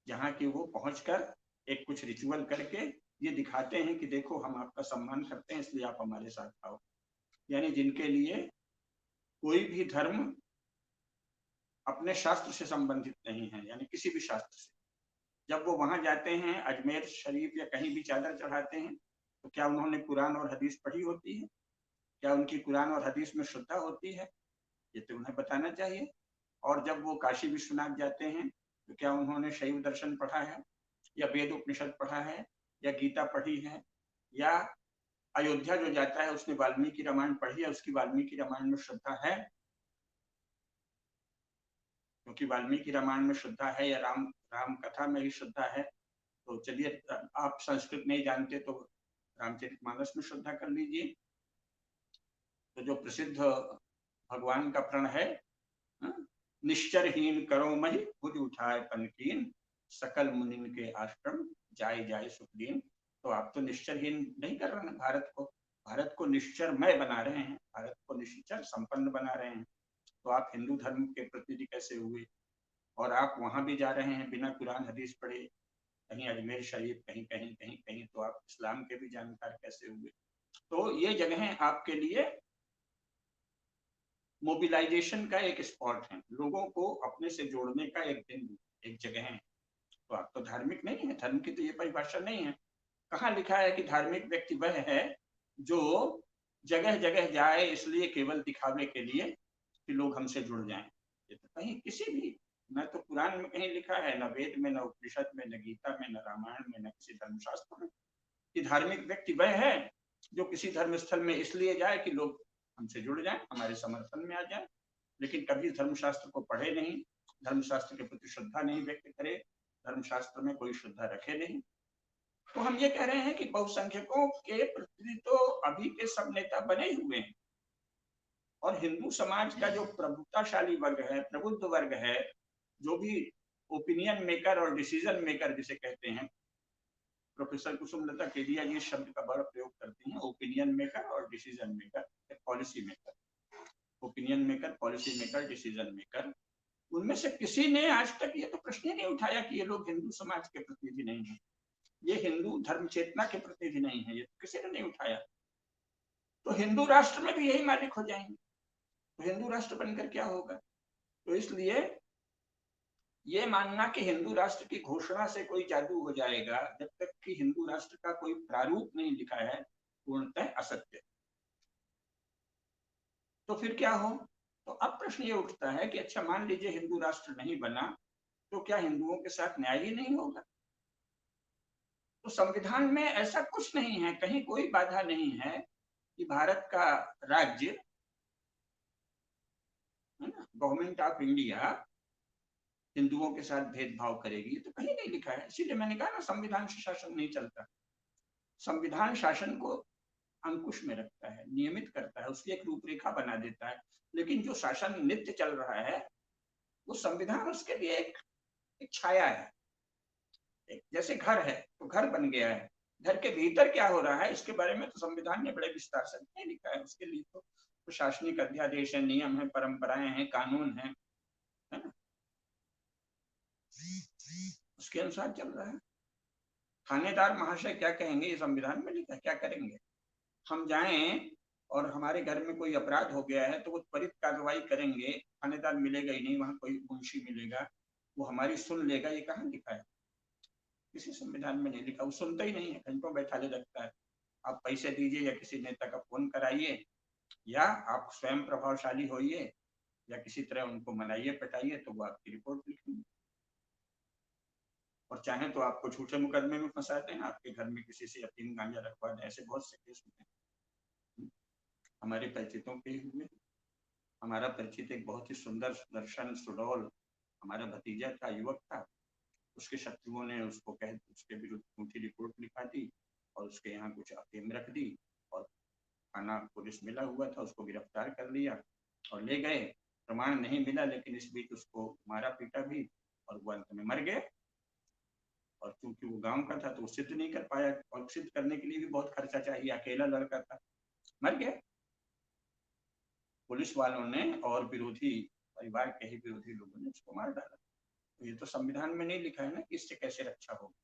जहाँ की वो पहुंचकर एक कुछ रिचुअल करके ये दिखाते हैं कि देखो हम आपका सम्मान करते हैं इसलिए आप हमारे साथ आओ। यानी जिनके लिए कोई भी धर्म अपने शास्त्र से संबंधित नहीं है, यानी किसी भी शास्त्र से। जब वो वहां जाते हैं, अजमेर शरीफ या कहीं भी चादर चढ़ाते हैं, तो क्या उन्होंने कुरान और हदीस पढ़ी होती है? क्या उनकी कुरान और हदीस में श्रद्धा होती है? ये तो उन्हें बताना चाहिए। और जब वो काशी विश्वनाथ जाते हैं तो क्या उन्होंने शैव दर्शन पढ़ा है, या वेद उपनिषद पढ़ा है, या गीता पढ़ी है, या अयोध्या जो जाता है उसने वाल्मीकि रामायण पढ़ी है, उसकी वाल्मीकि रामायण में श्रद्धा है? क्योंकि वाल्मीकि रामायण में श्रद्धा है या राम कथा में ही श्रद्धा है, तो चलिए आप संस्कृत नहीं जानते तो रामचरितमानस में श्रद्धा कर लीजिए। तो जो प्रसिद्ध भगवान का प्रण है, निश्चरहीन करो मही खुद उठाए पनकीन, सकल मुनिन के आश्रम जाय जाय सुखदीन। तो आप तो निश्चरहीन नहीं कर रहे हैं भारत को निश्चरमय बना रहे हैं, भारत को निश्चर संपन्न बना रहे हैं। तो आप हिंदू धर्म के प्रतिनिधि कैसे हुए? और आप वहां भी जा रहे हैं बिना कुरान हदीस पढ़े, कहीं अजमेर शरीफ, कहीं कहीं कहीं कहीं, तो आप इस्लाम के भी जानकार कैसे हुए? तो ये जगहें आपके लिए मोबिलाइजेशन का एक स्पॉट है, लोगों को अपने से जोड़ने का एक बिंदु, एक जगह है। तो आप तो धार्मिक नहीं है, धर्म की तो ये परिभाषा नहीं है। कहाँ लिखा है कि धार्मिक व्यक्ति वह है जो जगह जगह जाए इसलिए केवल दिखावे के लिए कि लोग हमसे जुड़ जाएं? ये तो कहीं किसी भी, न तो कुरान में कहीं लिखा है, न वेद में, न उपनिषद में, न गीता में, न रामायण में, न किसी धर्मशास्त्र में कि धार्मिक व्यक्ति वह है जो किसी धर्म स्थल में इसलिए जाए कि लोग हमसे जुड़ जाएं, हमारे समर्थन में आ जाएं। लेकिन कभी धर्मशास्त्र को पढ़े नहीं, धर्मशास्त्र के प्रति श्रद्धा नहीं व्यक्त करे, धर्मशास्त्र में कोई श्रद्धा रखे नहीं। तो हम ये कह रहे हैं कि बहुसंख्यकों के प्रति तो अभी के सब नेता बने हुए हैं, और हिंदू समाज का जो प्रभुताशाली वर्ग है, प्रबुद्ध वर्ग है, जो भी ओपिनियन मेकर और डिसीजन मेकर जिसे कहते हैं, प्रोफेसर कुसुमलता केडिया ये शब्द का बड़ा प्रयोग करती हैं, ओपिनियन मेकर और decision maker, policy maker, opinion maker, policy maker, decision maker, उनमें से किसी ने आज तक ये तो प्रश्न ही नहीं उठाया कि ये लोग हिंदू समाज के प्रतिनिधि नहीं है, ये हिंदू धर्म चेतना के प्रतिनिधि नहीं है, ये किसी ने नहीं उठाया। तो हिंदू राष्ट्र में भी यही मालिक हो जाएंगे, तो हिंदू राष्ट्र बनकर क्या होगा? तो इसलिए ये मानना कि हिंदू राष्ट्र की घोषणा से कोई जादू हो जाएगा, जब तक कि हिंदू राष्ट्र का कोई प्रारूप नहीं लिखा है, पूर्णतः असत्य। तो फिर क्या हो? तो अब प्रश्न ये उठता है कि अच्छा मान लीजिए हिंदू राष्ट्र नहीं बना, तो क्या हिंदुओं के साथ न्याय ही नहीं होगा? तो संविधान में ऐसा कुछ नहीं है, कहीं कोई बाधा नहीं है कि भारत का राज्य, है ना, गवर्नमेंट ऑफ इंडिया हिंदुओं के साथ भेदभाव करेगी, तो कहीं नहीं लिखा है। इसीलिए मैंने कहा ना, संविधान से शासन नहीं चलता। संविधान शासन को अंकुश में रखता है, नियमित करता है, उसकी एक रूपरेखा बना देता है, लेकिन जो शासन नित्य चल रहा है वो संविधान उसके लिए एक छाया है। जैसे घर है तो घर बन गया है, घर के भीतर क्या हो रहा है इसके बारे में तो संविधान ने बड़े विस्तार से नहीं लिखा है। उसके लिए तो प्रशासनिक अध्यादेश है, नियम है, परंपराएं हैं, कानून है ना, उसके अनुसार चल रहा है। थानेदार महाशय क्या कहेंगे ये संविधान में लिखा है, क्या करेंगे? हम जाएं और हमारे घर में कोई अपराध हो गया है तो वो त्वरित कार्रवाई करेंगे, थानेदार मिलेगा ही नहीं, वहां कोई मुंशी मिलेगा, वो हमारी सुन लेगा, ये कहाँ लिखा है? किसी संविधान में नहीं लिखा। वो सुनता ही नहीं है, घंटों बैठा ले रखता है। आप पैसे दीजिए या किसी नेता का फोन कराइए या आप स्वयं प्रभावशाली होइए या किसी तरह उनको मनाइए पटाइए तो वो आपकी रिपोर्ट लिखेंगे। और चाहे तो आपको झूठे मुकदमे में फंसाते हैं, आपके घर में किसी से अफीम गांजा रखवा दें, ऐसे बहुत से केस होते हैं, हमारे परिचितों के ही हुए। हमारा परिचित एक बहुत ही सुंदर सुदर्शन सुडौल हमारा भतीजा था, युवक था, उसके शत्रुओं ने उसको उसके विरुद्ध झूठी रिपोर्ट लिखा दी और उसके यहाँ कुछ अफीम रख दी और थाना पुलिस मिला हुआ था, उसको गिरफ्तार कर लिया और ले गए। प्रमाण नहीं मिला लेकिन इस बीच उसको मारा पीटा भी और वो अंत में मर गए। और क्योंकि वो गांव का था तो वो सिद्ध नहीं कर पाया, और सिद्ध करने के लिए भी बहुत खर्चा चाहिए, अकेला लड़का था, मर गया। पुलिस वालों ने और विरोधी परिवार के ही विरोधी लोगों ने उसको मार डाला। तो ये तो संविधान में नहीं लिखा है ना कि इससे कैसे रक्षा होगी।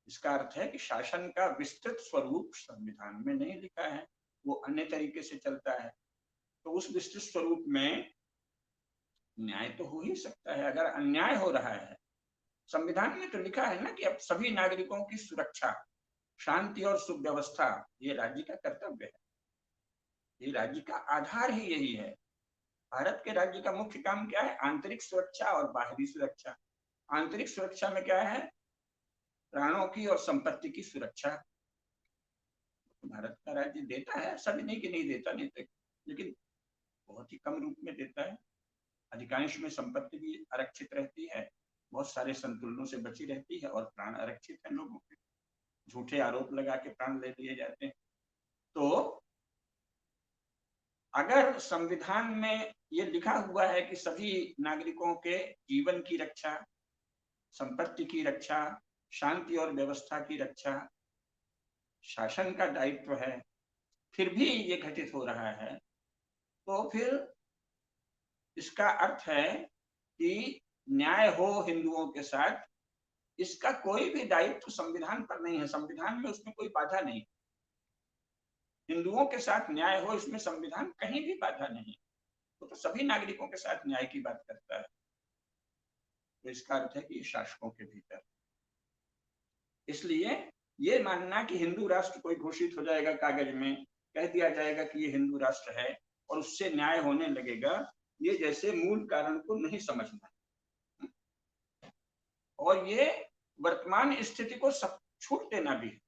इसका अर्थ है कि शासन का विस्तृत स्वरूप संविधान में नहीं लिखा है, वो अन्य तरीके से चलता है। तो उस विस्तृत स्वरूप में न्याय तो हो ही सकता है। अगर अन्याय हो रहा है, संविधान में तो लिखा है ना कि अब सभी नागरिकों की सुरक्षा, शांति और सुव्यवस्था ये राज्य का कर्तव्य है, ये राज्य का आधार ही यही है। भारत के राज्य का मुख्य काम क्या है? आंतरिक सुरक्षा और बाहरी सुरक्षा। आंतरिक सुरक्षा में क्या है? प्राणों की और संपत्ति की सुरक्षा। भारत का राज्य देता है, ऐसा भी नहीं कि नहीं देता, नहीं तो, लेकिन बहुत ही कम रूप में देता है। अधिकांश में संपत्ति भी आरक्षित रहती है, बहुत सारे संतुलनों से बची रहती है और प्राण आरक्षित है लोगों के, झूठे आरोप लगा के प्राण ले लिए जाते हैं। तो अगर संविधान में ये लिखा हुआ है कि सभी नागरिकों के जीवन की रक्षा, संपत्ति की रक्षा, शांति और व्यवस्था की रक्षा शासन का दायित्व है, फिर भी ये घटित हो रहा है, तो फिर इसका अर्थ है कि न्याय हो हिंदुओं के साथ, इसका कोई भी दायित्व संविधान पर नहीं है। संविधान में उसमें कोई बाधा नहीं, हिंदुओं के साथ न्याय हो इसमें संविधान कहीं भी बाधा नहीं, तो सभी नागरिकों के साथ न्याय की बात करता है। तो इसका अर्थ है कि शासकों के भीतर, इसलिए ये मानना कि हिंदू राष्ट्र कोई घोषित हो जाएगा, कागज में कह दिया जाएगा कि ये हिंदू राष्ट्र है और उससे न्याय होने लगेगा, ये जैसे मूल कारण को नहीं समझना। और ये वर्तमान स्थिति को सब छूट देना भी है,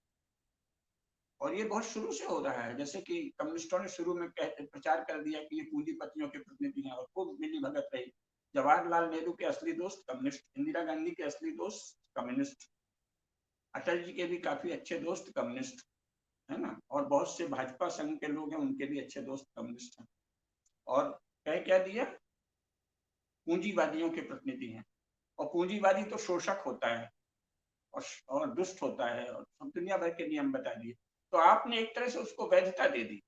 और ये बहुत शुरू से हो रहा है। जैसे कि कम्युनिस्टों ने शुरू में प्रचार कर दिया कि ये पूंजीपतियों के प्रतिनिधि हैं और खूब मिली भगत रही। जवाहरलाल नेहरू के असली दोस्त कम्युनिस्ट, इंदिरा गांधी के असली दोस्त कम्युनिस्ट, अटल जी के भी काफी अच्छे दोस्त कम्युनिस्ट, है ना, और बहुत से भाजपा संघ के लोग हैं उनके भी अच्छे दोस्त कम्युनिस्ट हैं। और कह क्या दिया पूंजीवादियों के प्रतिनिधि हैं, और पूंजीवादी तो शोषक होता है और दुष्ट होता है और दुनिया भर के नियम बता दिए। तो आपने एक तरह से उसको वैधता दे दी।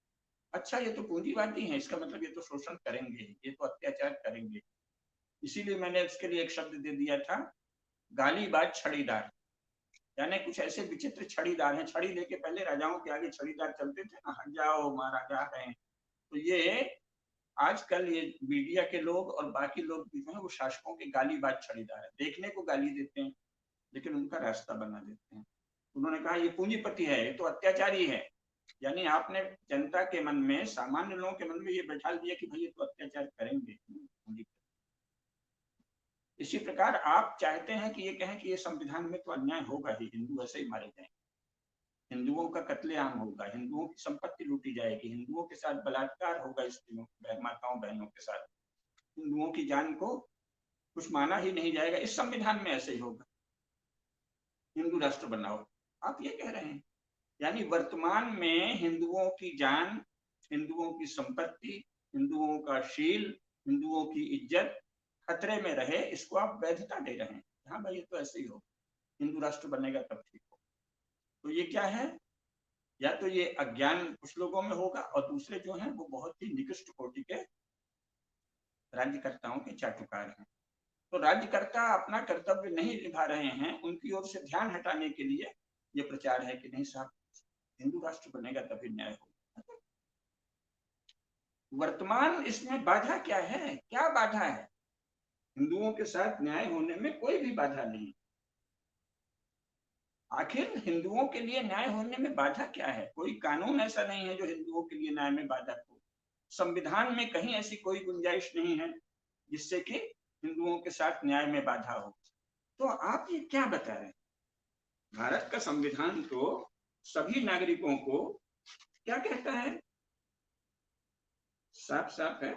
अच्छा, ये तो पूंजीवादी है, इसका मतलब ये तो शोषण करेंगे, ये तो अत्याचार करेंगे। इसीलिए मैंने उसके लिए एक शब्द दे दिया था, गालीबाज छड़ीदार। यानी कुछ ऐसे विचित्र छड़ीदार हैं, छड़ी लेके पहले राजाओं के आगे छड़ीदार चलते थे ना, हट जाओ महाराजा आ गए। तो ये आजकल ये मीडिया के लोग और बाकी लोग भी जो है वो शासकों के गालीबाज छड़ीदार है, देखने को गाली देते हैं लेकिन उनका रास्ता बना देते हैं। उन्होंने कहा ये पूंजीपति है, ये तो अत्याचारी है। यानी आपने जनता के मन में, सामान्य लोगों के मन में ये बैठा दिया कि भाई ये तो अत्याचार करेंगे। इसी प्रकार आप चाहते हैं कि ये कहें कि ये संविधान में तो अन्याय होगा ही, हिंदू ऐसे ही मारे जाएंगे, हिंदुओं का कत्लेआम होगा, हिंदुओं की संपत्ति लूटी जाएगी, हिंदुओं के साथ बलात्कार होगा, स्त्रियों, माताओं बहनों के साथ, हिंदुओं की जान को कुछ माना ही नहीं जाएगा। इस संविधान में ऐसे ही होगा, हिंदू राष्ट्र बनाओ, आप ये कह रहे हैं। यानी वर्तमान में हिंदुओं की जान, हिंदुओं की संपत्ति, हिंदुओं का शील, हिंदुओं की इज्जत खतरे में रहे, इसको आप वैधता दे रहे हैं। हाँ भाई, ये तो ऐसे ही हो, हिंदू राष्ट्र बनेगा तब ठीक हो। तो ये क्या है, या तो ये अज्ञान कुछ लोगों में होगा, और दूसरे जो हैं वो बहुत ही निकृष्ट कोटि के राज्यकर्ताओं के चाटुकार हैं। तो राज्यकर्ता अपना कर्तव्य नहीं निभा रहे हैं, उनकी ओर से ध्यान हटाने के लिए ये प्रचार है कि नहीं साहब, हिंदू राष्ट्र बनेगा तभी न्याय होगा। वर्तमान इसमें बाधा क्या है, क्या बाधा है? हिंदुओं के साथ न्याय होने में कोई भी बाधा नहीं। आखिर हिंदुओं के लिए न्याय होने में बाधा क्या है? कोई कानून ऐसा नहीं है जो हिंदुओं के लिए न्याय में बाधा हो। संविधान में कहीं ऐसी कोई गुंजाइश नहीं है जिससे कि हिंदुओं के साथ न्याय में बाधा हो। तो आप ये क्या बता रहे हैं? भारत का संविधान तो सभी नागरिकों को क्या कहता है, साफ साफ है,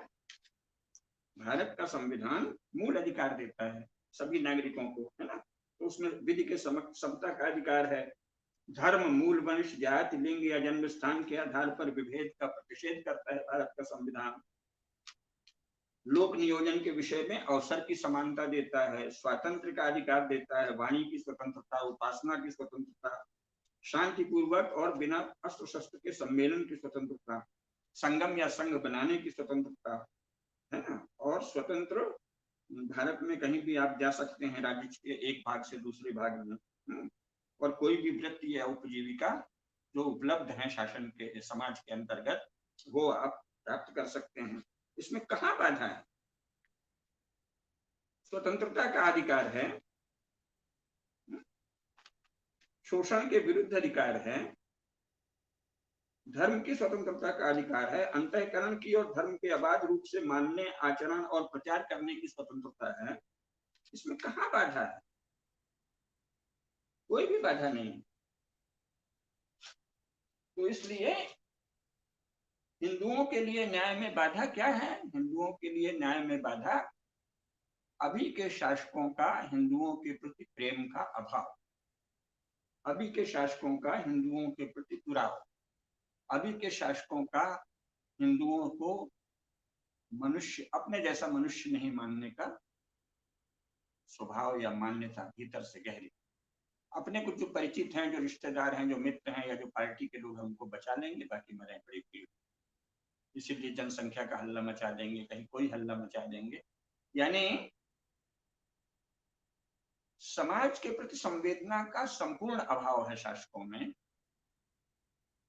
भारत का संविधान मूल अधिकार देता है सभी नागरिकों को, है ना। तो उसमें विधि के समता का अधिकार है, धर्म, मूल, वंश, जाति, लिंग या जन्म स्थान के आधार पर विभेद का प्रतिषेध करता है भारत का संविधान। लोक नियोजन के विषय में अवसर की समानता देता है, स्वातंत्र का अधिकार देता है, वाणी की स्वतंत्रता, उपासना की स्वतंत्रता, शांतिपूर्वक और बिना अस्त्र शस्त्र के सम्मेलन की स्वतंत्रता, संगम या संघ बनाने की स्वतंत्रता, है ना। और स्वतंत्र भारत में कहीं भी आप जा सकते हैं राज्य के एक भाग से दूसरे भाग में, और कोई भी वृत्ति या उपजीविका जो उपलब्ध है शासन के समाज के अंतर्गत वो आप प्राप्त कर सकते हैं। इसमें कहाँ बाधा है? स्वतंत्रता का अधिकार है, शोषण के विरुद्ध अधिकार है, धर्म की स्वतंत्रता का अधिकार है, अंतःकरण की और धर्म के अबाध रूप से मानने, आचरण और प्रचार करने की स्वतंत्रता है। इसमें कहाँ बाधा है? कोई भी बाधा नहीं। तो इसलिए हिंदुओं के लिए न्याय में बाधा क्या है? हिंदुओं के लिए न्याय में बाधा अभी के शासकों का हिंदुओं के प्रति प्रेम का अभाव, अभी के शासकों का हिंदुओं के प्रति दुराव, अभी के शासकों का हिंदुओं को मनुष्य, अपने जैसा मनुष्य नहीं मानने का स्वभाव या मान्यता भीतर से गहरी। अपने कुछ जो परिचित हैं, जो रिश्तेदार हैं, जो मित्र हैं या जो पार्टी के लोग हैं उनको बचा लेंगे, बाकी मरे पड़ी भीड़। इसीलिए जनसंख्या का हल्ला मचा देंगे, कहीं कोई हल्ला मचा देंगे। यानी समाज के प्रति संवेदना का संपूर्ण अभाव है शासकों में।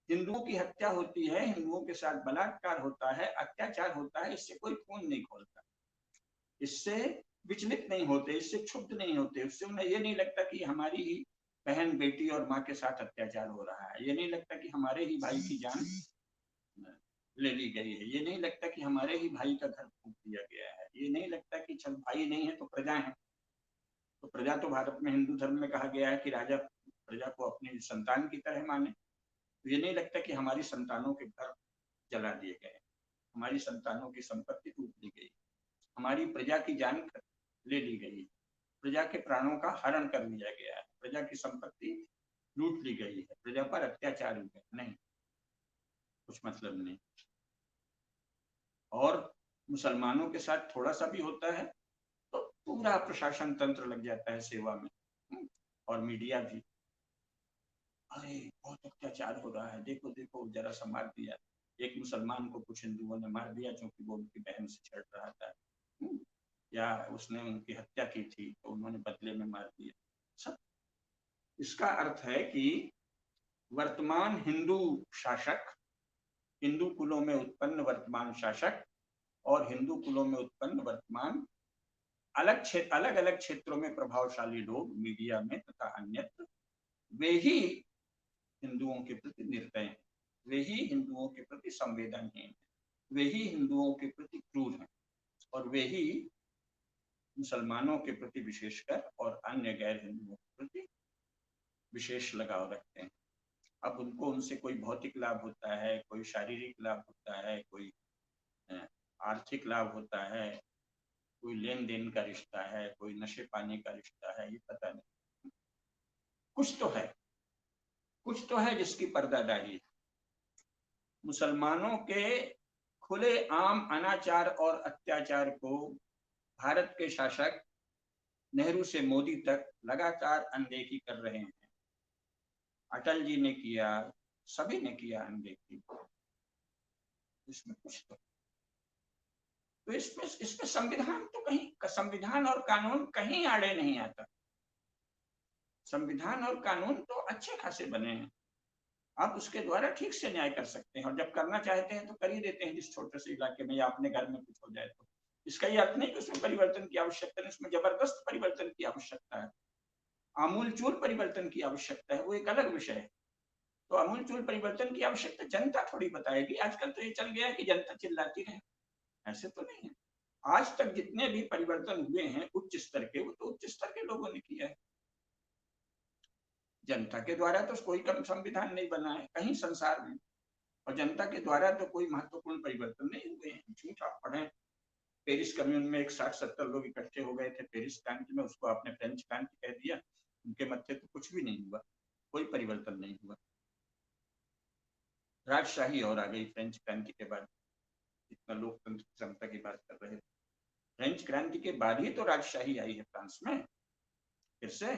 हिंदुओं की हत्या होती है, हिंदुओं के साथ बलात्कार होता है, अत्याचार होता है, इससे कोई खून नहीं खोलता, इससे विचलित नहीं होते, इससे क्षुब्ध नहीं होते, उससे उन्हें ये नहीं लगता कि हमारी ही बहन, बेटी और माँ के साथ अत्याचार हो रहा है, ये नहीं लगता कि हमारे ही भाई की जान ले ली गई है, ये नहीं लगता कि हमारे ही भाई का घर फूंक दिया गया है, ये नहीं लगता कि चल भाई नहीं है तो प्रजा है। तो प्रजा तो भारत में हिंदू धर्म में कहा गया है कि राजा प्रजा को अपनी संतान की तरह माने। तो ये नहीं लगता कि हमारी संतानों के घर जला दिए गए, हमारी संतानों की संपत्ति लूट ली गई, हमारी प्रजा की जान ले ली गई, प्रजा के प्राणों का हरण कर लिया गया है, प्रजा की संपत्ति लूट ली गई है, प्रजा पर अत्याचार हुए, नहीं, कुछ मतलब नहीं। और मुसलमानों के साथ थोड़ा सा भी होता है पूरा प्रशासन तंत्र लग जाता है सेवा में, और मीडिया भी, अरे बहुत अत्याचार हो रहा है, देखो देखो जरा सा मार दिया, एक मुसलमान को कुछ हिंदुओं ने मार दिया क्योंकि वो उनकी बहन से छेड़ रहा था, या उसने उनकी हत्या की थी तो उन्होंने बदले में मार दिया। सब इसका अर्थ है कि वर्तमान हिंदू शासक, हिंदू कुलों में उत्पन्न वर्तमान शासक और हिंदू कुलों में उत्पन्न वर्तमान अलग अलग क्षेत्रों में प्रभावशाली लोग मीडिया में तथा अन्यत्र, वे ही हिंदुओं के प्रति निर्दय हैं, वे ही हिंदुओं के प्रति संवेदनहीन हैं, वे ही हिंदुओं के प्रति क्रूर हैं, और वे ही मुसलमानों के प्रति विशेषकर और अन्य गैर हिंदुओं के प्रति विशेष लगाव रखते हैं। अब उनको उनसे कोई भौतिक लाभ होता है, कोई शारीरिक लाभ होता है, कोई आर्थिक लाभ होता है, कोई लेन देन का रिश्ता है, कोई नशे पानी का रिश्ता है, ये पता नहीं। कुछ तो है जिसकी पर्दादारी है। मुसलमानों के खुले आम अनाचार और अत्याचार को भारत के शासक नेहरू से मोदी तक लगातार अनदेखी कर रहे हैं। अटल जी ने किया, सभी ने किया अनदेखी। इसमें कुछ तो इसमें संविधान तो कहीं, संविधान और कानून कहीं आड़े नहीं आता। संविधान और कानून तो अच्छे खासे बने हैं, आप उसके द्वारा ठीक से न्याय कर सकते हैं, और जब करना चाहते हैं तो कर ही देते हैं। जिस छोटे से इलाके में या अपने घर में कुछ हो जाए तो इसका ये अर्थ नहीं कि उसमें परिवर्तन की आवश्यकता नहीं, उसमें जबरदस्त परिवर्तन की आवश्यकता है, आमूलचूल परिवर्तन की आवश्यकता है, वो एक अलग विषय है। तो आमूलचूल परिवर्तन की आवश्यकता जनता थोड़ी बताएगी। आजकल तो ये चल गया है कि जनता चिल्लाती रहे, ऐसे तो नहीं है। आज तक जितने भी परिवर्तन हुए हैं उच्च स्तर के, वो तो उच्च स्तर के लोगों ने किया है। जनता के द्वारा तो कोई संविधान नहीं बना है कहीं संसार में, और जनता के द्वारा तो कोई महत्वपूर्ण परिवर्तन नहीं हुए हैं। झूठ आप पढ़े, पेरिस कम्यून में एक 60-70 लोग इकट्ठे हो गए थे पेरिस क्रांति में, उसको आपने फ्रेंच क्रांति कह दिया, उनके मत्थे तो कुछ भी नहीं हुआ, कोई परिवर्तन नहीं हुआ। राजशाही और आ गई फ्रेंच क्रांति के बाद, इतना लोकतंत्र क्षमता की बात कर रहे थे। फ्रेंच क्रांति के बाद ही तो राजशाही आई है फ्रांस में फिर से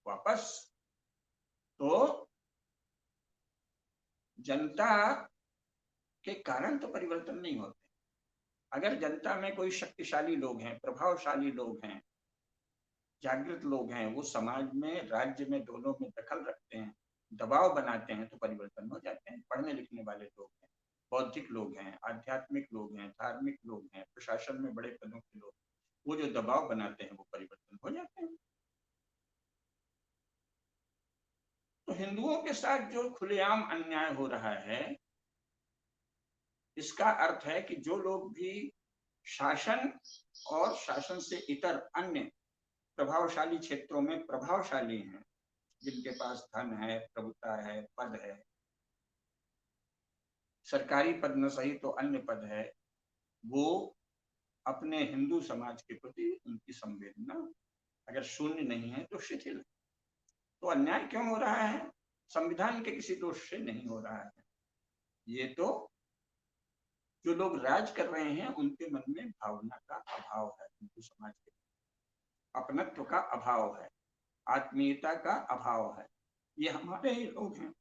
वापस। तो जनता के कारण तो परिवर्तन नहीं होते। अगर जनता में कोई शक्तिशाली लोग हैं, प्रभावशाली लोग हैं, जागृत लोग हैं, वो समाज में, राज्य में, दोनों में दखल रखते हैं, दबाव बनाते हैं, तो परिवर्तन हो जाते हैं। पढ़ने लिखने वाले लोग हैं, बौद्धिक लोग हैं, आध्यात्मिक लोग हैं, धार्मिक लोग हैं, प्रशासन में बड़े पदों के लोग, वो जो दबाव बनाते हैं वो परिवर्तन हो जाते हैं। तो हिंदुओं के साथ जो खुलेआम अन्याय हो रहा है, इसका अर्थ है कि जो लोग भी शासन और शासन से इतर अन्य प्रभावशाली क्षेत्रों में प्रभावशाली हैं, जिनके पास धन है, प्रभुता है, पद है, सरकारी पद न सही तो अन्य पद है, वो अपने हिंदू समाज के प्रति उनकी संवेदना अगर शून्य नहीं है तो शिथिल है। तो अन्याय क्यों हो रहा है? संविधान के किसी दोष से नहीं हो रहा है, ये तो जो लोग राज कर रहे हैं उनके मन में भावना का अभाव है, हिंदू समाज के अपनत्व का अभाव है, आत्मीयता का अभाव है। ये हमारे ही लोग हैं,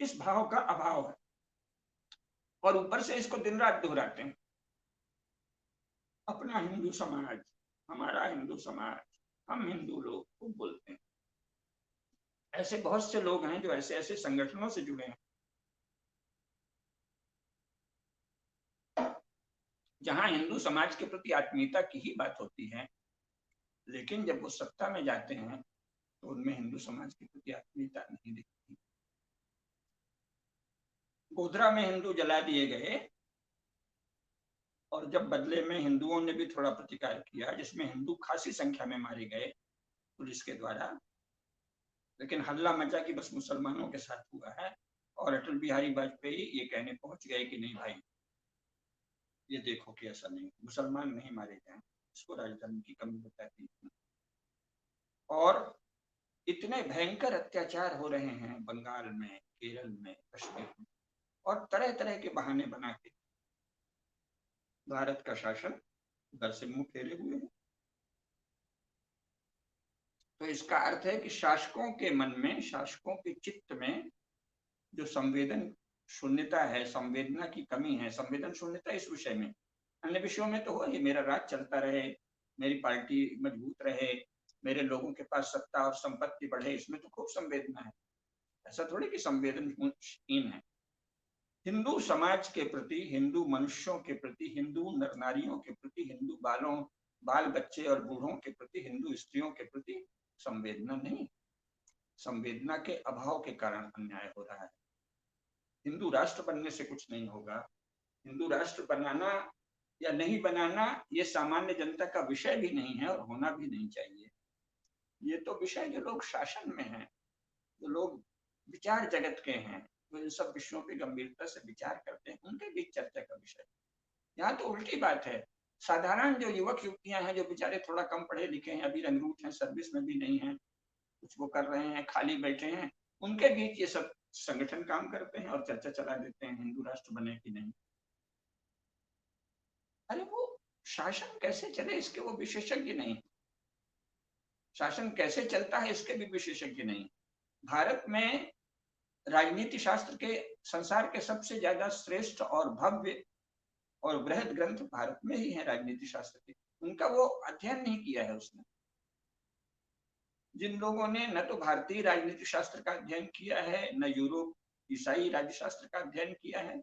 इस भाव का अभाव है, और ऊपर से इसको दिन रात दोहराते हैं। अपना हिंदू समाज, हमारा हिंदू समाज, हम हिंदू लोग खूब बोलते हैं। ऐसे बहुत से लोग हैं जो ऐसे ऐसे संगठनों से जुड़े हैं जहां हिंदू समाज के प्रति आत्मीयता की ही बात होती है, लेकिन जब वो सत्ता में जाते हैं तो उनमें हिंदू समाज के प्रति आत्मीयता नहीं दिखती। गोधरा में हिंदू जला दिए गए, और जब बदले में हिंदुओं ने भी थोड़ा प्रतिकार किया, जिसमें हिंदू खासी संख्या में मारे गए पुलिस के द्वारा, लेकिन हल्ला मचा कि बस मुसलमानों के साथ हुआ है, और अटल बिहारी वाजपेयी ये कहने पहुंच गए कि नहीं भाई, ये देखो कि ऐसा नहीं, मुसलमान नहीं मारे गए, इसको राजधर्म की कमी बताती थी। और इतने भयंकर अत्याचार हो रहे हैं बंगाल में, केरल में, कश्मीर में, और तरह तरह के बहाने बना के भारत का शासन घर से मुंह फेरे हुए हैं। तो इसका अर्थ है कि शासकों के मन में, शासकों के चित्त में जो संवेदन शून्यता है, संवेदना की कमी है, संवेदन शून्यता इस विषय में, अन्य विषयों में तो हो ही, मेरा राज चलता रहे, मेरी पार्टी मजबूत रहे, मेरे लोगों के पास सत्ता और संपत्ति बढ़े, इसमें तो खूब संवेदना है। ऐसा थोड़ी कि संवेदनहीन है। हिंदू समाज के प्रति, हिंदू मनुष्यों के प्रति, हिंदू नर नारियों के प्रति, हिंदू बाल बच्चे और बूढ़ों के प्रति, हिंदू स्त्रियों के प्रति संवेदना नहीं, संवेदना के अभाव के कारण अन्याय हो रहा है। हिंदू राष्ट्र बनने से कुछ नहीं होगा। हिंदू राष्ट्र बनाना या नहीं बनाना ये सामान्य जनता का विषय भी नहीं है और होना भी नहीं चाहिए। ये तो विषय जो लोग शासन में हैं, जो लोग विचार जगत के हैं, जो इन सब विषयों पे गंभीरता से विचार करते हैं, उनके बीच चर्चा का विषय। यहाँ तो उल्टी बात है। साधारण जो युवक युवतियां हैं, जो बेचारे थोड़ा कम पढ़े लिखे हैं, अभी रंगरूट हैं, सर्विस में भी नहीं है, कुछ वो कर रहे हैं, खाली बैठे हैं, उनके बीच ये सब संगठन काम करते हैं और चर्चा चला देते हैं हिंदू राष्ट्र बने कि नहीं। अरे वो शासन कैसे चले इसके वो विशेषज्ञ नहीं, शासन कैसे चलता है इसके भी विशेषज्ञ नहीं। भारत में राजनीति शास्त्र के संसार के सबसे ज्यादा श्रेष्ठ और भव्य और बृहद ग्रंथ भारत में ही है राजनीति शास्त्र के, उनका वो अध्ययन नहीं किया है उसने। जिन लोगों ने न तो भारतीय राजनीति शास्त्र का अध्ययन किया है, न यूरोप ईसाई राज्यशास्त्र का अध्ययन किया है,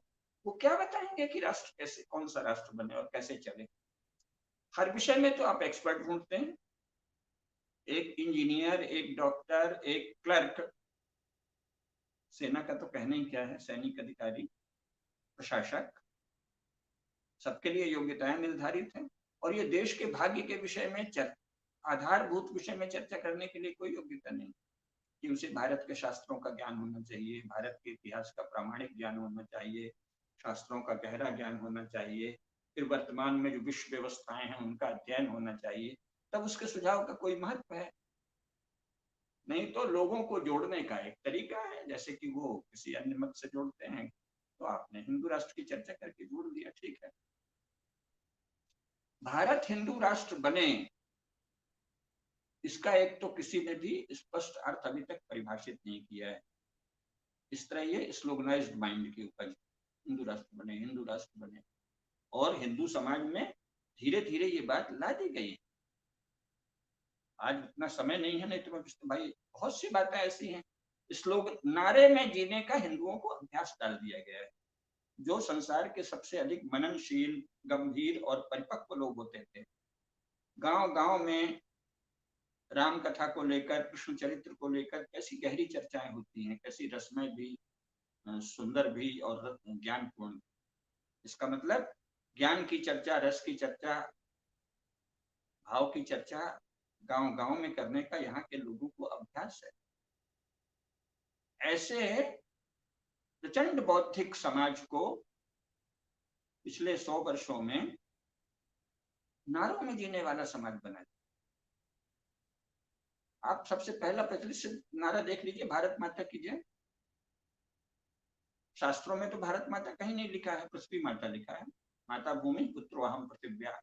वो क्या बताएंगे कि राष्ट्र कैसे, कौन सा राष्ट्र बने और कैसे चले। हर विषय में तो आप एक्सपर्ट ढूंढते हैं, एक इंजीनियर, एक डॉक्टर, एक क्लर्क, सेना का तो कहना ही क्या है, सैनिक अधिकारी, प्रशासक, सबके लिए योग्यताएं निर्धारित हैं। और ये देश के भाग्य के विषय में आधारभूत विषय में चर्चा करने के लिए कोई योग्यता नहीं कि उसे भारत के शास्त्रों का ज्ञान होना चाहिए, भारत के इतिहास का प्रामाणिक ज्ञान होना चाहिए, शास्त्रों का गहरा ज्ञान होना चाहिए, फिर वर्तमान में जो विश्व व्यवस्थाएं हैं उनका अध्ययन होना चाहिए, तब उसके सुझाव का कोई महत्व है। नहीं तो लोगों को जोड़ने का एक तरीका है, जैसे कि वो किसी अन्य मत से जोड़ते हैं, तो आपने हिंदू राष्ट्र की चर्चा करके जोड़ दिया, ठीक है। भारत हिंदू राष्ट्र बने, इसका एक तो किसी ने भी स्पष्ट अर्थ अभी तक परिभाषित नहीं किया है। इस तरह ये स्लोगनाइज्ड माइंड की उपज, हिंदू राष्ट्र बने, हिंदू राष्ट्र बने, और हिंदू समाज में धीरे धीरे ये बात ला दी गई। आज उतना समय नहीं है, नहीं तो भाई बहुत सी बातें ऐसी हैं, श्लोक नारे में जीने का हिंदुओं को अभ्यास डाल दिया गया है। जो संसार के सबसे अधिक मननशील, गंभीर और परिपक्व लोग होते थे, गांव गांव में राम कथा को लेकर, कृष्ण चरित्र को लेकर कैसी गहरी चर्चाएं होती हैं, कैसी रसमय भी, सुंदर भी और ज्ञानपूर्ण। इसका मतलब ज्ञान की चर्चा, रस की चर्चा, भाव की चर्चा गांव गांव में करने का यहाँ के लोगों को अभ्यास है। ऐसे प्रचंड बौद्धिक समाज को पिछले 100 वर्षों में नारों में जीने वाला समाज बना। आप सबसे पहला प्रचलित नारा देख लीजिए, भारत माता की जय। शास्त्रों में तो भारत माता कहीं नहीं लिखा है, पृथ्वी माता लिखा है, माता भूमि पुत्रोहम पृथिव्या।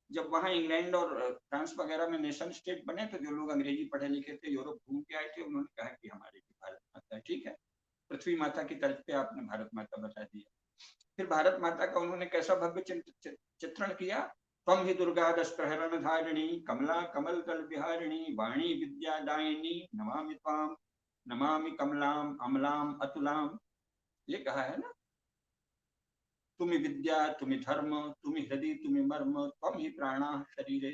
जब वहां इंग्लैंड और फ्रांस वगैरह में नेशन स्टेट बने, तो जो लोग अंग्रेजी पढ़े लिखे थे, यूरोप घूम के आए थे, उन्होंने कहा कि हमारी भारत माता है, ठीक है, पृथ्वी माता की तर्ज पे आपने भारत माता बता दिया। फिर भारत माता का उन्होंने कैसा भव्य चित्रण किया, त्वं हि दुर्गा दशप्रहरण धारिणी, कमला कमल तल विहारिणी, वाणी विद्या दायिनी, नमामि त्वाम, नमामि कमलाम अमलाम अतुलाम। ये कहा है ना, तुम्हें विद्या, तुम्हें धर्म, तुम्हें हृदय, तुम्हें मर्म, त्वं ही प्राणा शरीरे,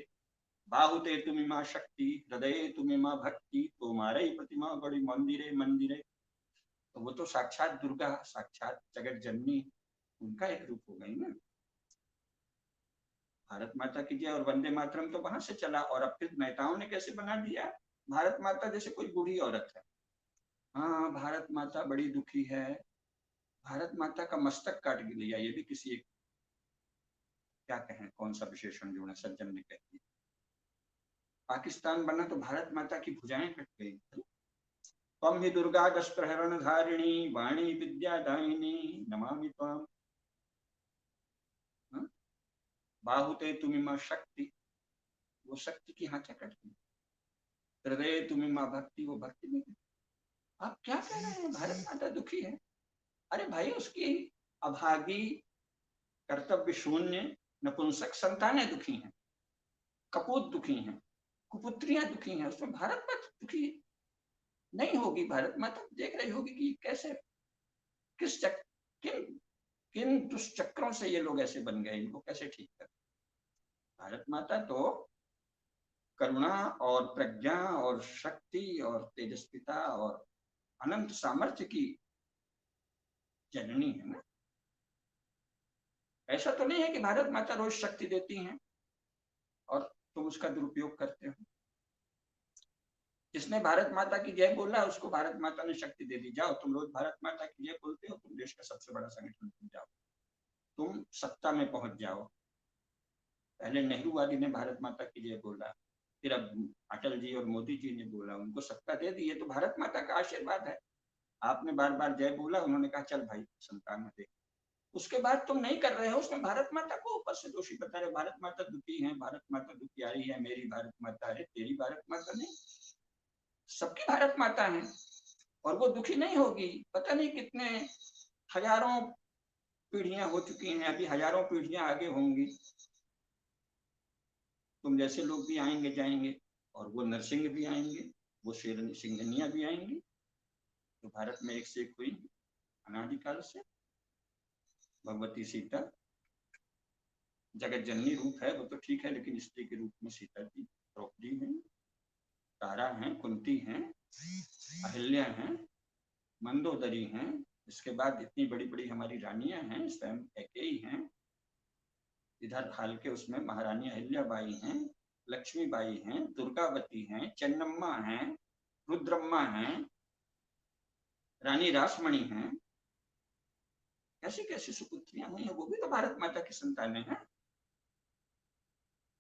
बाहुते तुम्हें माँ शक्ति, हृदय तुम्हें माँ भक्ति, तुम्हारे ही प्रतिमा बड़ी मंदिरे मंदिरे। तो वो तो साक्षात दुर्गा, साक्षात जगत जननी, उनका एक रूप हो गई ना। भारत माता की जय और वंदे मातरम तो वहां से चला, और अब फिर नेताओं ने कैसे बना दिया, भारत माता जैसे कोई बूढ़ी औरत है। हाँ, भारत माता बड़ी दुखी है, भारत माता का मस्तक काट लिया, ये भी किसी एक, क्या कहें, कौन सा विशेषण जोड़ा, सज्जन ने कह दिया। पाकिस्तान बना तो भारत माता की भुजाएं कट गई। त्वं हि दुर्गा दशप्रहरण धारिणी, वाणी विद्या दायिनी, नमामि त्वाम। बाहुते तुमिमा शक्ति, वो शक्ति की हाँचा करती है। हृदय तुमिमा भक्ति, वो भक्ति में। आप क्या कह रहे हैं भारत माता दुखी है? अरे भाई, उसकी अभागी, कर्तव्य शून्य, नपुंसक संतानें दुखी हैं, कपूत दुखी हैं, कुपुत्रियां दुखी हैं, उसमें भारत माता दुखी नहीं होगी। भारत माता देख रही होगी कि कैसे, किस किन किन दुष्चक्रों से ये लोग ऐसे बन गए, इनको कैसे ठीक कर। भारत माता तो करुणा और प्रज्ञा और शक्ति और तेजस्विता और अनंत सामर्थ्य की जननी है ना। ऐसा तो नहीं है कि भारत माता रोज शक्ति देती हैं और तुम उसका दुरुपयोग करते हो। जिसने भारत माता की जय बोला उसको भारत माता ने शक्ति दे दी। जाओ तुम रोज भारत माता की जय बोलते हो, तुम देश का सबसे बड़ा संगठन बन जाओ, तुम सत्ता में पहुंच जाओ। पहले नेहरू आदि ने भारत माता की जय बोला, फिर अब अटल जी और मोदी जी ने बोला, उनको सत्ता दे दी। ये तो भारत माता का आशीर्वाद है। आपने बार बार जय बोला, उन्होंने कहा चल भाई संतान दे। उसके बाद तुम नहीं कर रहे हो, उसमें भारत माता को ऊपर से दोषी बता रहे हो। भारत माता दुखी है, भारत माता दुखियारी है, मेरी भारत माता। अरे तेरी भारत माता नहीं, सबकी भारत माता है, और वो दुखी नहीं होगी। पता नहीं कितने हजारों पीढ़ियां हो चुकी हैं, अभी हजारों पीढ़ियां आगे होंगी। तुम जैसे लोग भी आएंगे जाएंगे, और वो नरसिंह भी आएंगे, वो सिंघनिया भी आएंगी। तो भारत में एक से एक हुई अनादिकाल से। भगवती सीता जगत जननी रूप है, वो तो ठीक है, लेकिन स्त्री के रूप में सीता जी, द्रौपदी हैं, तारा हैं, कुंती हैं, अहिल्या हैं, मंदोदरी हैं। इसके बाद इतनी बड़ी बड़ी हमारी रानियां हैं, स्वयं कैकेयी हैं। इधर हाल के उसमें महारानी अहिल्याबाई हैं, लक्ष्मीबाई हैं, दुर्गावती हैं, चन्नम्मा हैं, रुद्रम्मा हैं, रानी रासमणि हैं। कैसी कैसी सुपुत्रियां हुई हैं, वो भी तो भारत माता की संतानें हैं।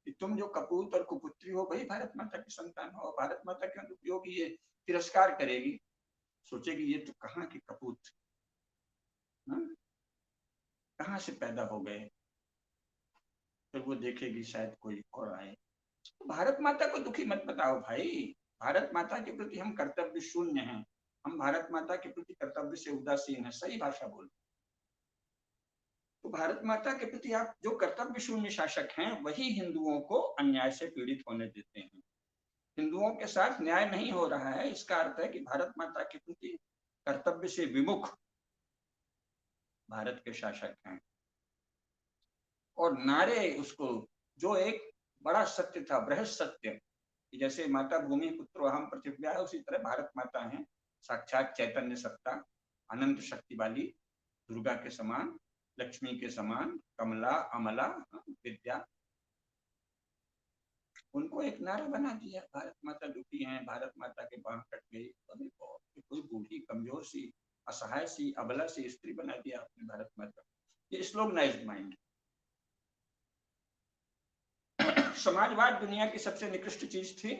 कि तुम जो कपूत और कुपुत्री हो, वही भारत माता की संतान हो। भारत माता के अनुपयोग ये तिरस्कार करेगी, सोचेगी ये तो कहाँ के कपूत, कहाँ से पैदा हो गए। फिर वो देखेगी शायद कोई और आए। तो भारत माता को दुखी मत बताओ भाई। भारत माता के प्रति हम कर्तव्य शून्य हैं, हम भारत माता के प्रति कर्तव्य से उदासीन है। सही भाषा बोलो। तो भारत माता के प्रति आप जो कर्तव्य शून्य शासक हैं, वही हिंदुओं को अन्याय से पीड़ित होने देते हैं। हिंदुओं के साथ न्याय नहीं हो रहा है, इसका अर्थ है कि भारत माता के प्रति कर्तव्य से विमुख भारत के शासक हैं। और नारे उसको, जो एक बड़ा सत्य था, बृहद सत्य, जैसे माता भूमि पुत्रो अहम पृथिव्या है, उसी तरह भारत माता है साक्षात चैतन्य सत्ता, अनंत शक्ति वाली, दुर्गा के समान, लक्ष्मी के समान, कमला अमला विद्या। उनको एक नारा बना दिया, भारत माता दुखी है, भारत माता के बांह कट गई। अरे कोई बूढ़ी कमजोर सी असहाय सी अबला सी स्त्री बना दिया आपने भारत माता। ये स्लोगनाइज्ड माइंड। समाजवाद दुनिया की सबसे निकृष्ट चीज थी।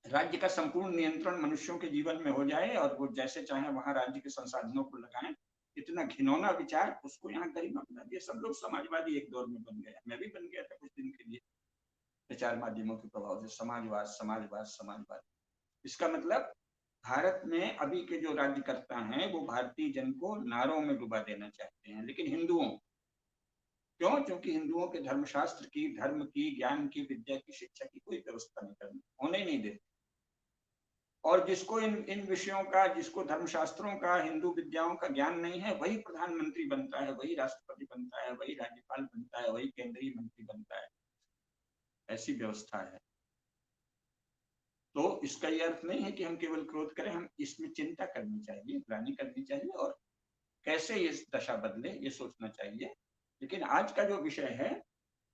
राज्य का संपूर्ण नियंत्रण मनुष्यों के जीवन में हो जाए और वो जैसे चाहे वहां राज्य के संसाधनों को लगाएं। इतना घिनौना विचार, उसको यहाँ गरिमा बना दिया। सब लोग समाजवादी एक दौर में बन गए, मैं भी बन गया था कुछ दिन के लिए, प्रचार माध्यमों के प्रभाव से। समाजवाद समाजवाद समाजवाद, इसका मतलब भारत में अभी के जो राज्यकर्ता हैं वो भारतीय जन को नारों में डुबा देना चाहते हैं, लेकिन हिंदुओं, क्यों? क्योंकि हिंदुओं के धर्मशास्त्र की, धर्म की, ज्ञान की, विद्या की, शिक्षा की कोई व्यवस्था नहीं करनी, होने ही नहीं देते। और जिसको इन विषयों का, जिसको धर्मशास्त्रों का, हिंदू विद्याओं का ज्ञान नहीं है, वही प्रधानमंत्री बनता है, वही राष्ट्रपति बनता है, वही राज्यपाल बनता है, वही केंद्रीय मंत्री बनता है। ऐसी व्यवस्था है। तो इसका यह अर्थ नहीं है कि हम केवल क्रोध करें, हम इसमें चिंता करनी चाहिए, ग्लानि करनी चाहिए, और कैसे ये दशा बदले ये सोचना चाहिए। लेकिन आज का जो विषय है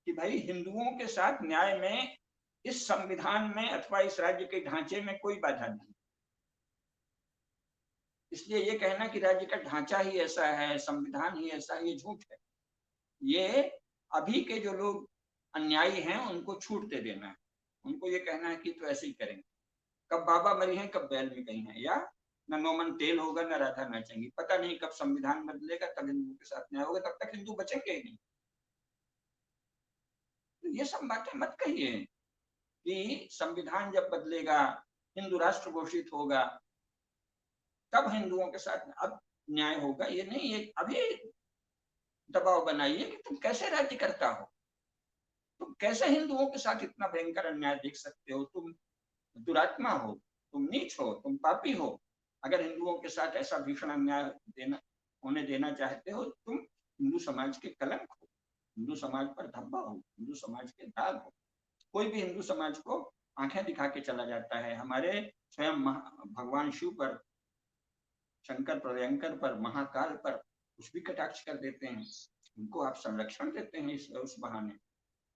कि भाई हिंदुओं के साथ न्याय में इस संविधान में अथवा इस राज्य के ढांचे में कोई बाधा नहीं। इसलिए ये कहना कि राज्य का ढांचा ही ऐसा है, संविधान ही ऐसा है, ये झूठ है। ये अभी के जो लोग अन्यायी हैं उनको छूट दे देना है, उनको ये कहना है कि तो ऐसे ही करेंगे। कब बाबा मरी हैं, कब बैल में गई हैं, या न नोमन तेल होगा न राधा नाचेंगी। पता नहीं कब संविधान बदलेगा, तब हिंदुओं के साथ न्याय होगा, तब तक हिंदू बचेंगे ही नहीं। तो ये सब बातें मत कहिए कि संविधान जब बदलेगा, हिंदू राष्ट्र घोषित होगा, तब हिंदुओं के साथ अब न्याय होगा। ये नहीं, ये अभी दबाव बनाइए कि तुम कैसे राज्य करता हो, तुम कैसे हिंदुओं के साथ इतना भयंकर अन्याय देख सकते हो, तुम दुरात्मा हो, तुम नीच हो, तुम पापी हो। अगर हिंदुओं के साथ ऐसा भीषण अन्याय होने देना चाहते हो, तुम हिंदू समाज के कलंक हो, हिंदू समाज पर धब्बा हो, हिंदू समाज के दाग हो। कोई भी हिंदू समाज को आंखें दिखा के चला जाता है। हमारे स्वयं भगवान शिव पर, शंकर प्रलयंकर पर, महाकाल पर कुछ भी कटाक्ष कर देते हैं। उनको आप संरक्षण देते हैं उस बहाने।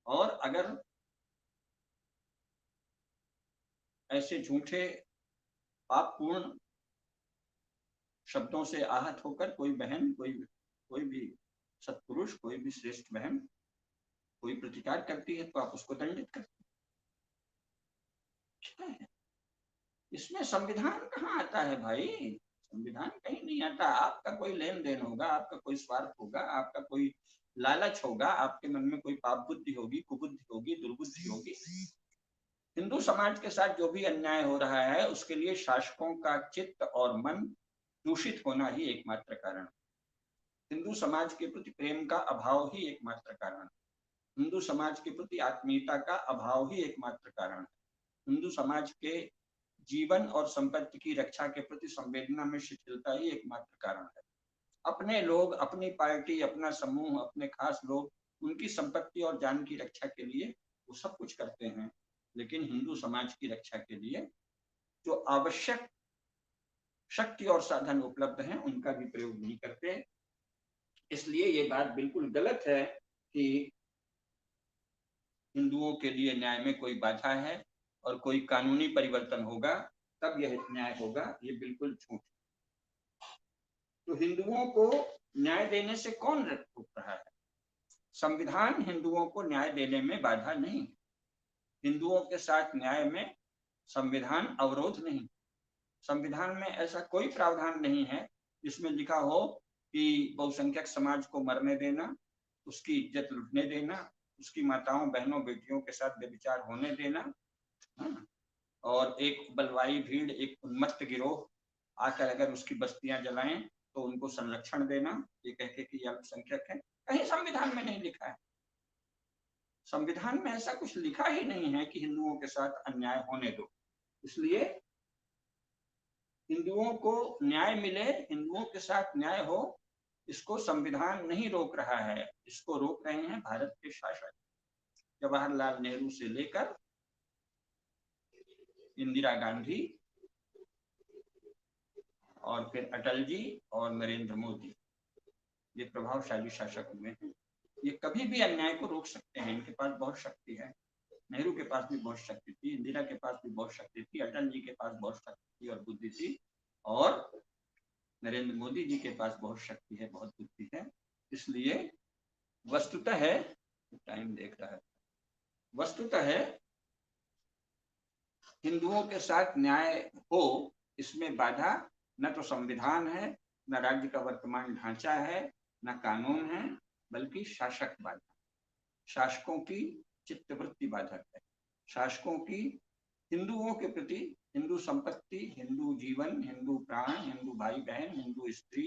और अगर ऐसे झूठे पापपूर्ण शब्दों से आहत होकर कोई बहन, कोई भी सत्पुरुष, कोई भी श्रेष्ठ बहन कोई प्रतिकार करती है, तो आप उसको दंडित करते हैं। इसमें संविधान कहाँ आता है भाई? संविधान कहीं नहीं आता। आपका कोई लेन देन होगा, आपका कोई स्वार्थ होगा, आपका कोई लालच होगा, आपके मन में कोई पाप बुद्धि होगी, कुबुद्धि होगी, दुर्बुद्धि होगी। हिंदू समाज के साथ जो भी अन्याय हो रहा है, उसके लिए शासकों का चित्त और मन दूषित होना ही एकमात्र कारण। हिंदू समाज के प्रति प्रेम का अभाव ही एकमात्र कारण। हिंदू समाज के प्रति आत्मीयता का अभाव ही एकमात्र कारण। हिंदू समाज के जीवन और संपत्ति की रक्षा के प्रति संवेदना में शिथिलता ही एकमात्र कारण है। अपने लोग, अपनी पार्टी, अपना समूह, अपने खास लोग, उनकी संपत्ति और जान की रक्षा के लिए वो सब कुछ करते हैं, लेकिन हिंदू समाज की रक्षा के लिए जो आवश्यक शक्ति और साधन उपलब्ध हैं, उनका भी प्रयोग नहीं करते। इसलिए ये बात बिल्कुल गलत है कि हिंदुओं के लिए न्याय में कोई बाधा है और कोई कानूनी परिवर्तन होगा तब यह न्याय होगा। ये बिल्कुल झूठ। तो हिंदुओं को न्याय देने से कौन रोक रहा है? संविधान हिंदुओं को न्याय देने में बाधा नहीं। हिंदुओं के साथ न्याय में संविधान अवरोध नहीं। संविधान में ऐसा कोई प्रावधान नहीं है जिसमें लिखा हो कि बहुसंख्यक समाज को मरने देना, उसकी इज्जत लुटने देना, उसकी माताओं, बहनों, बेटियों के साथ व्यभिचार होने देना, और एक बलवाई भीड़, एक उन्मत्त गिरोह आकर अगर उसकी बस्तियां जलाएं तो उनको संरक्षण देना, ये कह के कि अल्पसंख्यक है। कहीं संविधान में नहीं लिखा है। संविधान में ऐसा कुछ लिखा ही नहीं है कि हिंदुओं के साथ अन्याय होने दो। इसलिए हिंदुओं को न्याय मिले, हिंदुओं के साथ न्याय हो, इसको संविधान नहीं रोक रहा है। इसको रोक रहे हैं भारत के शासक। जवाहरलाल नेहरू से लेकर इंदिरा गांधी और फिर अटल जी और नरेंद्र मोदी, ये प्रभावशाली शासक हुए हैं। ये कभी भी अन्याय को रोक सकते हैं। इनके पास बहुत शक्ति है। नेहरू के पास भी बहुत शक्ति थी, इंदिरा के पास भी बहुत शक्ति थी, अटल जी के पास बहुत शक्ति थी और बुद्धि थी, और नरेंद्र मोदी जी के पास बहुत शक्ति है, बहुत बुद्धि है। इसलिए वस्तुतः है, टाइम देख रहा है, वस्तुतः है हिंदुओं के साथ न्याय हो, इसमें बाधा न तो संविधान है, न राज्य का वर्तमान ढांचा है, न कानून है, बल्कि शासक बाधा, शासकों की चित्तवृत्ति बाधक है। शासकों की हिंदुओं के प्रति, हिंदू संपत्ति, हिंदू जीवन, हिंदू प्राण, हिंदू भाई बहन, हिंदू स्त्री,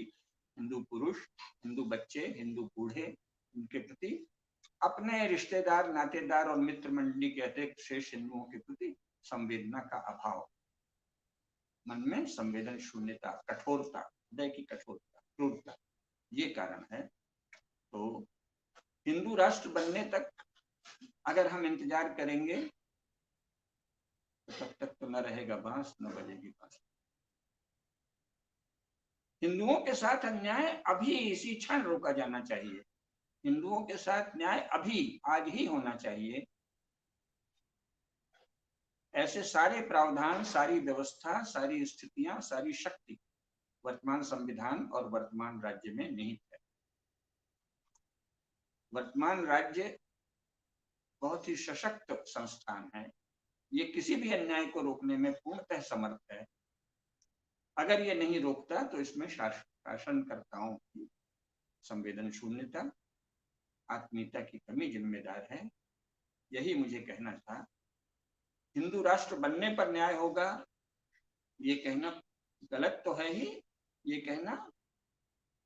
हिंदू पुरुष, हिंदू बच्चे, हिंदू बूढ़े, उनके प्रति, अपने रिश्तेदार, नातेदार और मित्र मंडली के अतिरिक्त शेष हिंदुओं के प्रति संवेदना का अभाव, मन में संवेदन शून्यता, कठोरता, हृदय की कठोरता, क्रूरता, ये कारण है। तो हिंदू राष्ट्र बनने तक अगर हम इंतजार करेंगे तो तब तक तो न रहेगा बांस, न बजेगी बांस। हिंदुओं के साथ अन्याय अभी इसी क्षण रोका जाना चाहिए। हिंदुओं के साथ न्याय अभी, आज ही होना चाहिए। ऐसे सारे प्रावधान, सारी व्यवस्था, सारी स्थितियां, सारी शक्ति वर्तमान संविधान और वर्तमान राज्य में निहित है। वर्तमान राज्य बहुत ही सशक्त संस्थान है। ये किसी भी अन्याय को रोकने में पूर्णतः समर्थ है। अगर ये नहीं रोकता तो इसमें शासनकर्ताओं की संवेदन शून्यता, आत्मीयता की कमी जिम्मेदार है। यही मुझे कहना था। हिंदू राष्ट्र बनने पर न्याय होगा ये कहना गलत तो है ही, ये कहना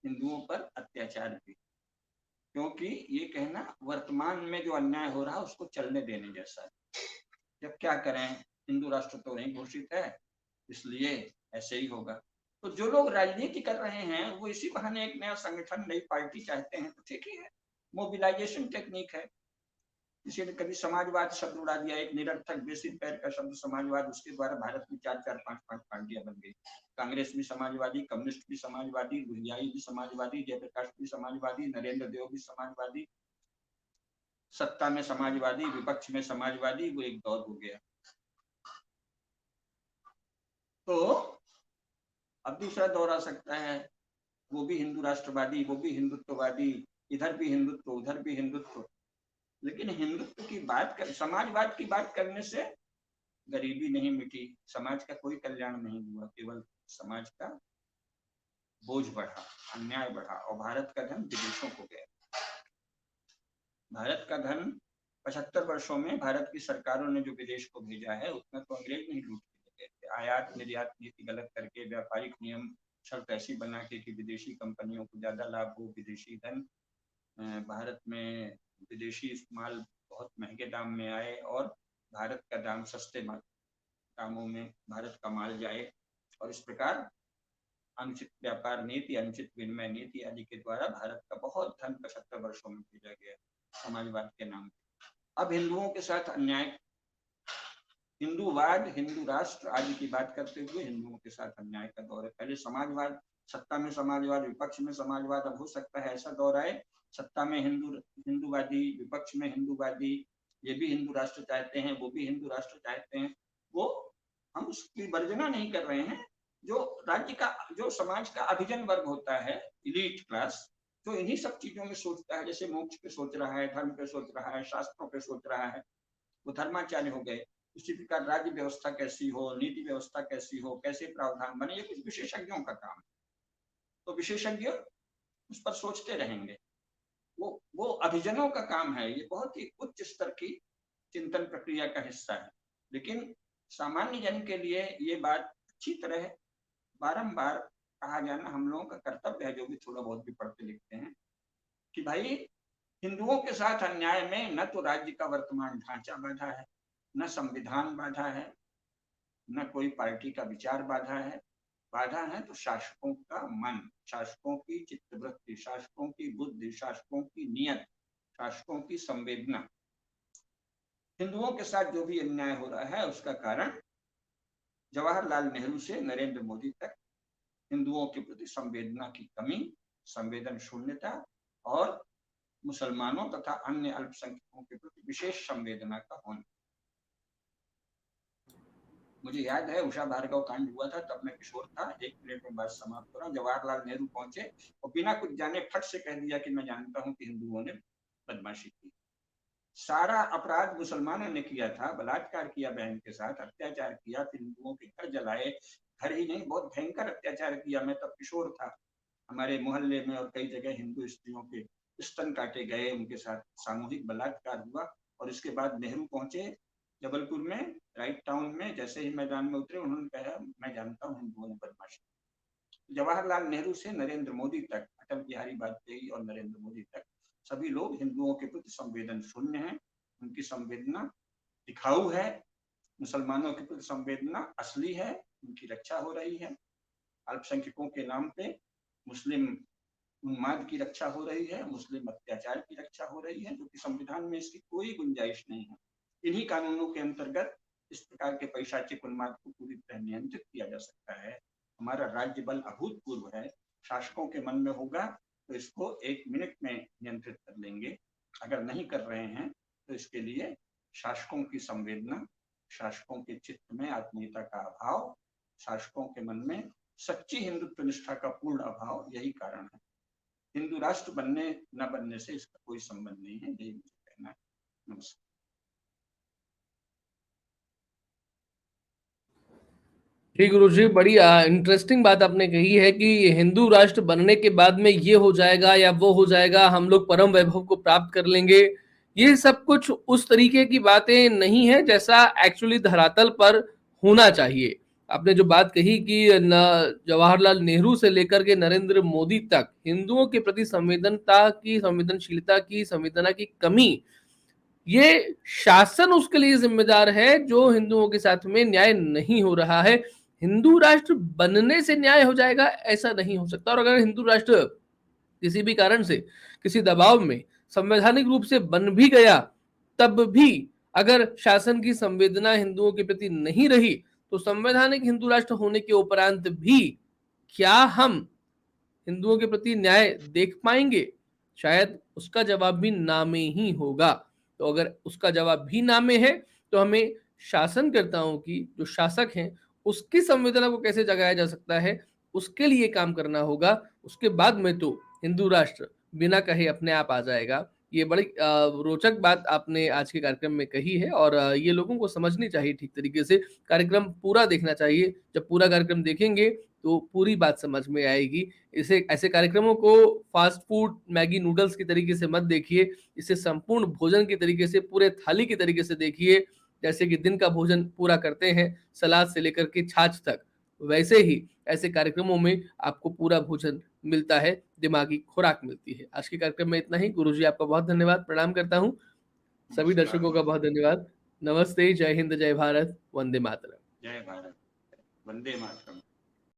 हिंदुओं पर अत्याचार भी, क्योंकि ये कहना वर्तमान में जो अन्याय हो रहा है उसको चलने देने जैसा है। जब क्या करें, हिंदू राष्ट्र तो नहीं घोषित है, इसलिए ऐसे ही होगा। तो जो लोग राजनीति कर रहे हैं वो इसी बहाने एक नया संगठन, नई पार्टी चाहते हैं, तो ठीक ही है, मोबिलाइजेशन टेक्निक है। किसी ने कभी समाजवाद शब्द उड़ा दिया, एक निरर्थक बेसिन पैर का शब्द समाजवाद, उसके द्वारा भारत में 4-4, 5-5 पार्टियां बन गई। कांग्रेस भी समाजवादी, कम्युनिस्ट भी समाजवादी, भुइयाई भी समाजवादी, जयप्रकाश भी समाजवादी, नरेंद्र देव भी समाजवादी, सत्ता में समाजवादी, विपक्ष में समाजवादी, वो एक दौर हो गया। तो अब दूसरा दौर आ सकता है, वो भी हिंदू राष्ट्रवादी, वो भी हिंदुत्ववादी, इधर भी हिंदुत्व उधर भी हिंदुत्व। लेकिन हिंदुत्व की बात कर, समाजवाद की बात करने से गरीबी नहीं मिटी, समाज का कोई कल्याण नहीं हुआ, केवल समाज का बोझ बढ़ा, अन्याय बढ़ा और भारत का धन विदेशों को गया। भारत का धन 75 वर्षों में भारत की सरकारों ने जो विदेश को भेजा है उतना तो अंग्रेज नहीं लूट के गए थे। आयात निर्यात नीति गलत करके, व्यापारिक नियम शर्त ऐसी बना के कि विदेशी कंपनियों को ज्यादा लाभ हो, विदेशी धन भारत में, विदेशी माल बहुत महंगे दाम में आए और भारत का दाम सस्ते दामों में भारत का माल जाए, और इस प्रकार अनुचित व्यापार नीति, अनुचित विनिमय नीति आदि के द्वारा भारत का बहुत धन 75 वर्षों में भेजा गया समाजवाद के नाम पे। अब हिंदुओं के साथ अन्याय, हिंदूवाद, हिंदू राष्ट्र आदि की बात करते हुए हिंदुओं के साथ अन्याय का दौर है। पहले समाजवाद, सत्ता में समाजवाद, विपक्ष में समाजवाद, अब हो सकता है ऐसा दौर आए सत्ता में हिंदूवादी, विपक्ष में हिंदूवादी, ये भी हिंदू राष्ट्र चाहते हैं, वो भी हिंदू राष्ट्र चाहते हैं। वो हम उसकी वर्जना नहीं कर रहे हैं। जो राज्य का, जो समाज का अभिजन वर्ग होता है, इलीट क्लास, जो इन्हीं सब चीजों में सोचता है, जैसे मोक्ष पे सोच रहा है, धर्म पे सोच रहा है, शास्त्रों पे सोच रहा है, वो धर्माचार्य हो गए। उसी प्रकार राज्य व्यवस्था कैसी हो, नीति व्यवस्था कैसी हो, कैसे प्रावधान बने, ये कुछ विशेषज्ञों का काम है। तो विशेषज्ञ उस पर सोचते रहेंगे, वो अभिजनों का काम है। ये बहुत ही उच्च स्तर की चिंतन प्रक्रिया का हिस्सा है। लेकिन सामान्य जन के लिए ये बात अच्छी तरह बारंबार कहा जाना हम लोगों का कर्तव्य है, जो भी थोड़ा बहुत भी पढ़ते लिखते हैं, कि भाई हिंदुओं के साथ अन्याय में न तो राज्य का वर्तमान ढांचा बाधा है, न संविधान बाधा है, न कोई पार्टी का विचार बाधा है। बाधा है तो शासकों का मन, शासकों की चित्तवृत्ति, शासकों की बुद्धि, शासकों की नियत, शासकों की संवेदना। हिंदुओं के साथ जो भी अन्याय हो रहा है उसका कारण जवाहरलाल नेहरू से नरेंद्र मोदी तक हिंदुओं के प्रति संवेदना की कमी, संवेदन शून्यता और मुसलमानों तथा अन्य अल्पसंख्यकों के प्रति विशेष संवेदना का होना। मुझे याद है उषा भार्गव कांड हुआ था, तब मैं किशोर था। 1 मिनट में बात समाप्त हो रहा। जवाहरलाल नेहरू पहुंचे और बिना कुछ जाने फट से कह दिया कि मैं जानता हूं कि हिंदुओं ने बदमाशी की। सारा अपराध मुसलमानों ने किया था, बलात्कार किया बहन के साथ, अत्याचार किया, फिर हिंदुओं के घर जलाए, घर ही नहीं बहुत भयंकर अत्याचार किया। मैं तब किशोर था, हमारे मोहल्ले में और कई जगह हिंदू स्त्रियों के स्तन काटे गए, उनके साथ सामूहिक बलात्कार हुआ। और इसके बाद नेहरू पहुंचे जबलपुर में, राइट टाउन में, जैसे ही मैदान में उतरे उन्होंने कहा मैं जानता हूँ हिंदुओं ने बदमाशी। जवाहरलाल नेहरू से नरेंद्र मोदी तक, अटल बिहारी वाजपेयी और नरेंद्र मोदी तक सभी लोग हिंदुओं के प्रति संवेदन शून्य हैं। उनकी संवेदना दिखाऊ है, मुसलमानों के प्रति संवेदना असली है, उनकी रक्षा हो रही है। अल्पसंख्यकों के नाम पे मुस्लिम उन्माद की रक्षा हो रही है, मुस्लिम अत्याचार की रक्षा हो रही है, जो कि संविधान में इसकी कोई गुंजाइश नहीं है। इन्हीं कानूनों के अंतर्गत इस प्रकार के पैशाचिक उन्माद को पूरी तरह नियंत्रित किया जा सकता है। हमारा राज्य बल अभूतपूर्व है, शासकों के मन में होगा तो इसको 1 मिनट में नियंत्रित कर लेंगे। अगर नहीं कर रहे हैं तो इसके लिए शासकों की संवेदना, शासकों के चित्त में आत्मीयता का अभाव, शासकों के मन में सच्ची हिंदुत्व निष्ठा का पूर्ण अभाव, यही कारण है। हिंदू राष्ट्र बनने न बनने से इसका कोई संबंध नहीं है, यही मुझे कहना है। नमस्कार। जी गुरुजी, बड़ी इंटरेस्टिंग बात आपने कही है कि हिंदू राष्ट्र बनने के बाद में ये हो जाएगा या वो हो जाएगा, हम लोग परम वैभव को प्राप्त कर लेंगे। ये सब कुछ उस तरीके की बातें नहीं है जैसा एक्चुअली धरातल पर होना चाहिए। आपने जो बात कही कि जवाहरलाल नेहरू से लेकर के नरेंद्र मोदी तक हिंदुओं के प्रति संवेदनशीलता की संवेदना की कमी, ये शासन उसके लिए जिम्मेदार है जो हिंदुओं के साथ में न्याय नहीं हो रहा है। हिंदू राष्ट्र बनने से न्याय हो जाएगा ऐसा नहीं हो सकता। और अगर हिंदू राष्ट्र किसी भी कारण से किसी दबाव में संवैधानिक रूप से बन भी गया, तब भी अगर शासन की संवेदना हिंदुओं के प्रति नहीं रही, तो संवैधानिक हिंदू राष्ट्र होने के उपरांत भी क्या हम हिंदुओं के प्रति न्याय देख पाएंगे? शायद उसका जवाब भी ना में ही होगा। तो अगर उसका जवाब भी ना में है, तो हमें शासनकर्ताओं की, जो शासक हैं, उसकी संवेदना को कैसे जगाया जा सकता है, उसके लिए काम करना होगा। उसके बाद में तो हिंदू राष्ट्र बिना कहे अपने आप आ जाएगा। ये बड़ी रोचक बात आपने आज के कार्यक्रम में कही है और ये लोगों को समझनी चाहिए ठीक तरीके से। कार्यक्रम पूरा देखना चाहिए। जब पूरा कार्यक्रम देखेंगे तो पूरी बात समझ में आएगी। इसे ऐसे कार्यक्रमों को फास्ट फूड, मैगी नूडल्स की तरीके से मत देखिए। इसे संपूर्ण भोजन की तरीके से, पूरे थाली की तरीके से देखिए। जैसे कि दिन का भोजन पूरा करते हैं, सलाद से लेकर के छाछ तक, वैसे ही ऐसे कार्यक्रमों में आपको पूरा भोजन मिलता है, दिमागी खुराक मिलती है। आज के कार्यक्रम में इतना ही। गुरुजी आपका बहुत धन्यवाद, प्रणाम करता हूँ। सभी नमस्कार, दर्शकों का बहुत धन्यवाद। नमस्ते, जय हिंद, जय भारत, वंदे मातरम। जय भारत, वंदे मातरम।